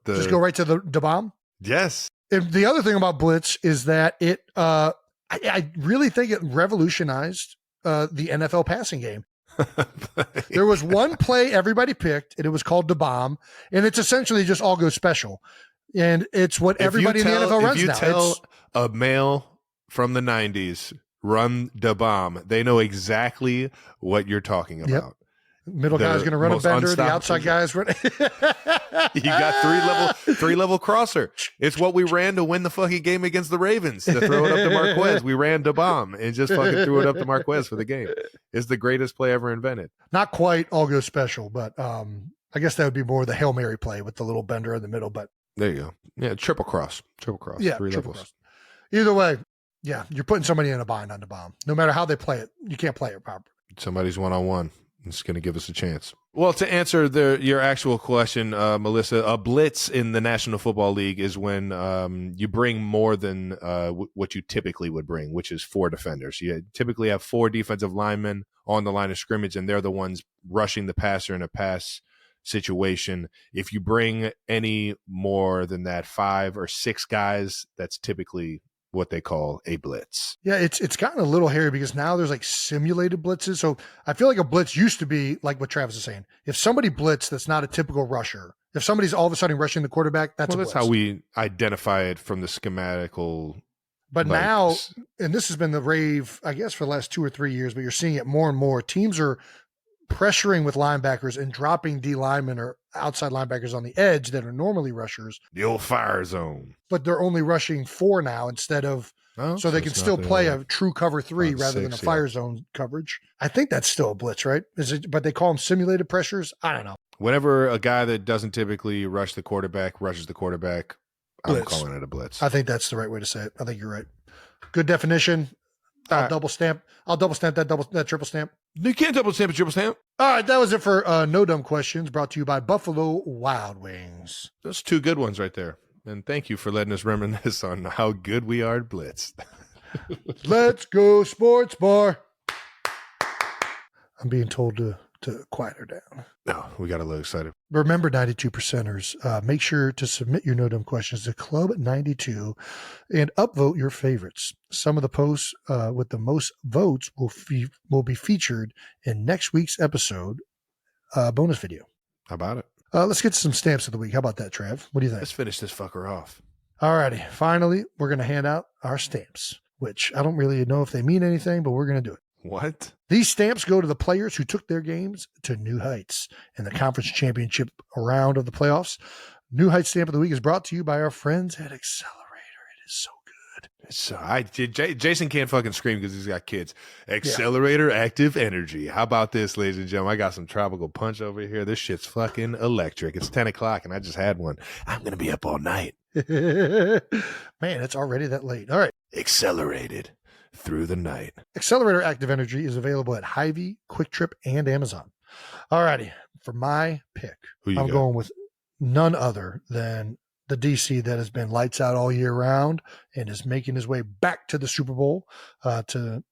S4: Just go right to the bomb.
S5: Yes.
S4: And the other thing about Blitz is that it, I really think it revolutionized the NFL passing game. There was one play everybody picked, and it was called the bomb, and it's essentially just all go special, and it's what everybody in the NFL runs now.
S5: If you tell a male from the 90s, run the bomb, they know exactly what you're talking about. Yep.
S4: Middle guy's going to run a bender. The outside guy's running.
S5: You got three level crosser. It's what we ran to win the fucking game against the Ravens, to throw it up to Marquez. We ran the bomb and just fucking threw it up to Marquez for the game. It's the greatest play ever invented.
S4: Not quite all go special, but I guess that would be more the Hail Mary play with the little bender in the middle. But
S5: there you go. Yeah, triple cross.
S4: Yeah,
S5: 3
S4: triple
S5: levels.
S4: Cross. Either way, yeah, you're putting somebody in a bind on the bomb. No matter how they play it, you can't play it properly.
S5: Somebody's one-on-one. It's going to give us a chance. Well, to answer your actual question, Melissa, a blitz in the National Football League is when you bring more than what you typically would bring, which is 4 defenders. You typically have 4 defensive linemen on the line of scrimmage, and they're the ones rushing the passer in a pass situation. If you bring any more than that, 5 or 6 guys, that's typically what they call a blitz.
S4: Yeah, it's gotten a little hairy because now there's like simulated blitzes. So I feel like a blitz used to be like what Travis is saying. If somebody blitz that's not a typical rusher, if somebody's all of a sudden rushing the quarterback, that's a blitz.
S5: That's how we identify it from the schematical.
S4: But now, and this has been the rave, I guess, for the last 2 or 3 years, but you're seeing it more and more. Teams are pressuring with linebackers and dropping D linemen or outside linebackers on the edge that are normally rushers.
S5: The old fire zone.
S4: But they're only rushing 4 now instead of, so they can still play a true cover 3 rather than a fire zone coverage. I think that's still a blitz, right? But they call them simulated pressures? I don't know.
S5: Whenever a guy that doesn't typically rush the quarterback rushes the quarterback, blitz. I'm calling it a blitz.
S4: I think that's the right way to say it. I think you're right. Good definition. I'll double stamp that triple stamp.
S5: You can't double stamp a triple stamp.
S4: All right, that was it for No Dumb Questions, brought to you by Buffalo Wild Wings.
S5: Those 2 good ones right there. And thank you for letting us reminisce on how good we are at blitz.
S4: Let's go, sports bar. I'm being told to quiet her down.
S5: No, we got a little excited.
S4: Remember, 92%ers, make sure to submit your no dumb questions to Club 92 and upvote your favorites. Some of the posts with the most votes will be featured in next week's episode bonus video.
S5: How about it?
S4: Let's get to some stamps of the week. How about that, Trav? What do you think?
S5: Let's finish this fucker off.
S4: All righty. Finally, we're going to hand out our stamps, which I don't really know if they mean anything, but we're going to do it.
S5: What?
S4: These stamps go to the players who took their games to new heights in the conference championship round of the playoffs. New Heights Stamp of the Week is brought to you by our friends at Accelerator. It is so good.
S5: So Jason can't fucking scream because he's got kids. Accelerator Active Energy. How about this, ladies and gentlemen? I got some tropical punch over here. This shit's fucking electric. It's 10 o'clock and I just had one. I'm going to be up all night.
S4: Man, it's already that late. All right.
S5: Accelerated through the night.
S4: Accelerator Active Energy is available at Hy-Vee, Quick Trip, and Amazon. All righty. For my pick, I'm going with none other than the DC that has been lights out all year round and is making his way back to the Super Bowl to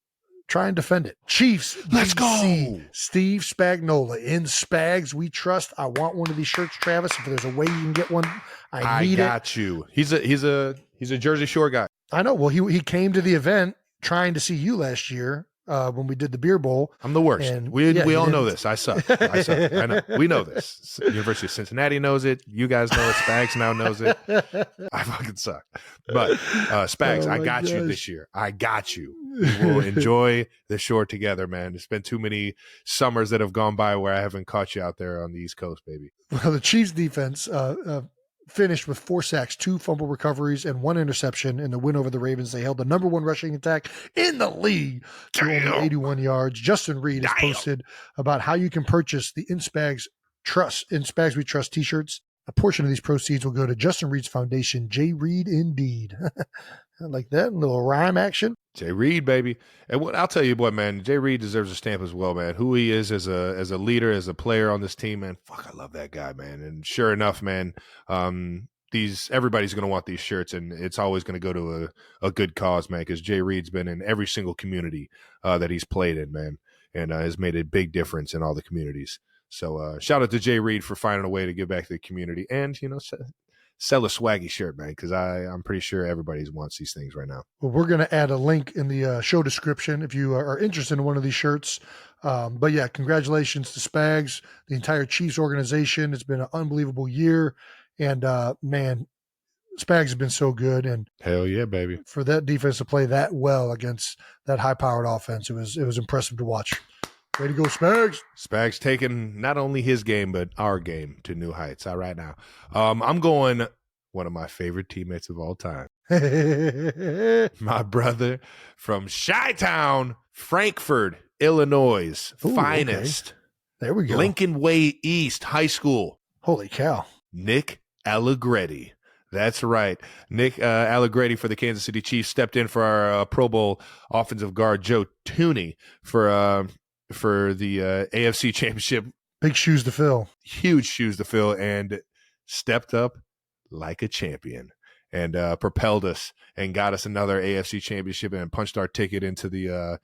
S4: try and defend it. Chiefs.
S5: Let's
S4: DC,
S5: go.
S4: Steve Spagnuolo. In Spags, we trust. I want one of these shirts, Travis. If there's a way you can get one, I need it.
S5: I got you. He's a Jersey Shore guy.
S4: I know. Well, he came to the event trying to see you last year when we did the beer bowl.
S5: I'm the worst.
S4: And,
S5: we all know this. I suck. I know. We know this. University of Cincinnati knows it. You guys know it. Spags now knows it. I fucking suck. But Spags, I got you this year. I got you. We will enjoy the shore together, man. There's been too many summers that have gone by where I haven't caught you out there on the East Coast, baby.
S4: Well, the Chiefs defense finished with 4 sacks, 2 fumble recoveries, and 1 interception in the win over the Ravens. They held the number 1 rushing attack in the league to only 81 yards. Justin Reed has posted about how you can purchase the In Spags We Trust t-shirts. A portion of these proceeds will go to Justin Reed's foundation, J. Reed Indeed. I like that. A little rhyme action.
S5: Jay Reed, baby. And I'll tell you what, man, Jay Reed deserves a stamp as well, man. Who he is as a leader, as a player on this team, man. Fuck, I love that guy, man. And sure enough, man, everybody's going to want these shirts, and it's always going to go to a good cause, man, because Jay Reed's been in every single community that he's played in, man, and has made a big difference in all the communities. So shout out to Jay Reed for finding a way to give back to the community and, sell a swaggy shirt, man, because I'm pretty sure everybody wants these things right now.
S4: Well, we're going to add a link in the show description if you are interested in one of these shirts. But yeah, congratulations to Spags, the entire Chiefs organization. It's been an unbelievable year. And man, Spags has been so good. And
S5: hell yeah, baby.
S4: For that defense to play that well against that high-powered offense, it was impressive to watch. Way to go, Spags.
S5: Spags taking not only his game, but our game to new heights. All right now. I'm going one of my favorite teammates of all time. My brother from Chi-Town, Frankfort, Illinois.
S4: Ooh,
S5: finest.
S4: Okay. There we go.
S5: Lincoln Way East High School.
S4: Holy cow.
S5: Nick Allegretti. That's right. Nick Allegretti for the Kansas City Chiefs stepped in for our Pro Bowl offensive guard Joe Tooney for the AFC Championship.
S4: Big shoes to fill.
S5: Huge shoes to fill, and stepped up like a champion and propelled us and got us another AFC Championship and punched our ticket into the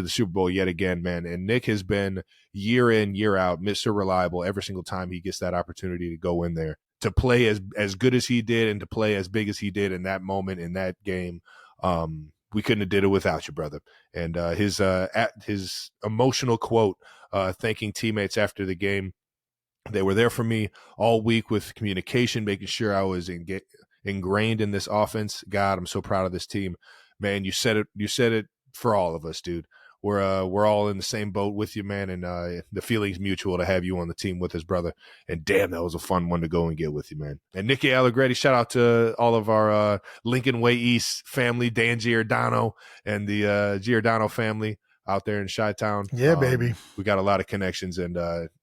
S5: Super Bowl yet again, man. And Nick has been year in, year out, Mr. Reliable every single time he gets that opportunity to go in there, to play as good as he did and to play as big as he did in that moment, in that game. We couldn't have did it without you, brother. And his emotional quote, thanking teammates after the game. They were there for me all week with communication, making sure I was ingrained in this offense. God, I'm so proud of this team, man. You said it for all of us, dude. We're all in the same boat with you, man, and the feeling's mutual to have you on the team with us, brother. And damn, that was a fun one to go and get with you, man. And Nicky Allegretti, shout out to all of our Lincoln Way East family, Dan Giordano and the Giordano family out there in Chi-Town.
S4: Yeah, baby.
S5: We got a lot of connections, and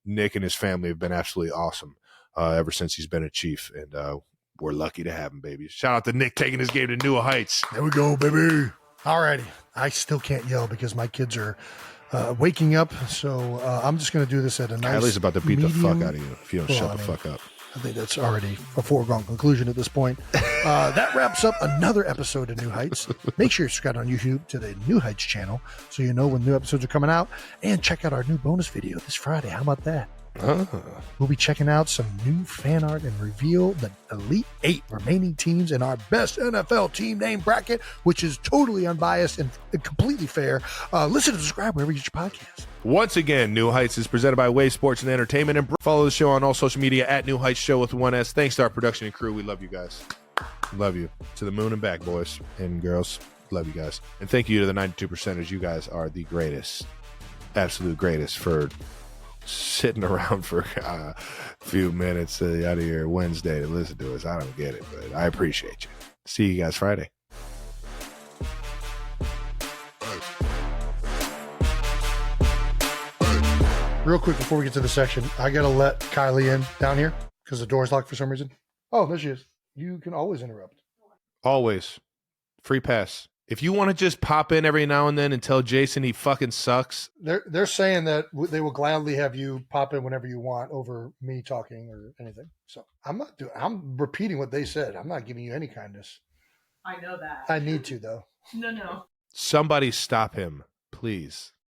S5: Nick and his family have been absolutely awesome ever since he's been a Chief, and we're lucky to have him, baby. Shout out to Nick taking his game to new heights.
S4: There we go, baby. Alrighty. I still can't yell because my kids are waking up, so I'm just going to do this at a nice
S5: Kylie's about to beat the fuck out of you if you don't shut the fuck up.
S4: I think that's already a foregone conclusion at this point. That wraps up another episode of New Heights. Make sure you subscribe on YouTube to the New Heights channel so you know when new episodes are coming out. And check out our new bonus video this Friday. How about that? We'll be checking out some new fan art and reveal the Elite 8 remaining teams in our best NFL team name bracket, which is totally unbiased and completely fair. Listen and subscribe wherever you get your podcast.
S5: Once again, New Heights is presented by Wave Sports and Entertainment. And follow the show on all social media at New Heights Show with 1S. Thanks to our production and crew. We love you guys. Love you. To the moon and back, boys and girls. Love you guys. And thank you to the 92%ers. You guys are the greatest. Absolute greatest for sitting around for a few minutes out of your Wednesday to listen to us. I don't get it, but I appreciate you. See you guys Friday.
S4: Real quick before we get to the section, I got to let Kylie in down here because the door's locked for some reason. Oh, there she is. You can always interrupt.
S5: Always. Free pass. If you want to just pop in every now and then and tell Jason he fucking sucks.
S4: They're saying that they will gladly have you pop in whenever you want over me talking or anything. So I'm repeating what they said. I'm not giving you any kindness.
S7: I know that.
S4: I need to, though.
S7: No.
S5: Somebody stop him, please.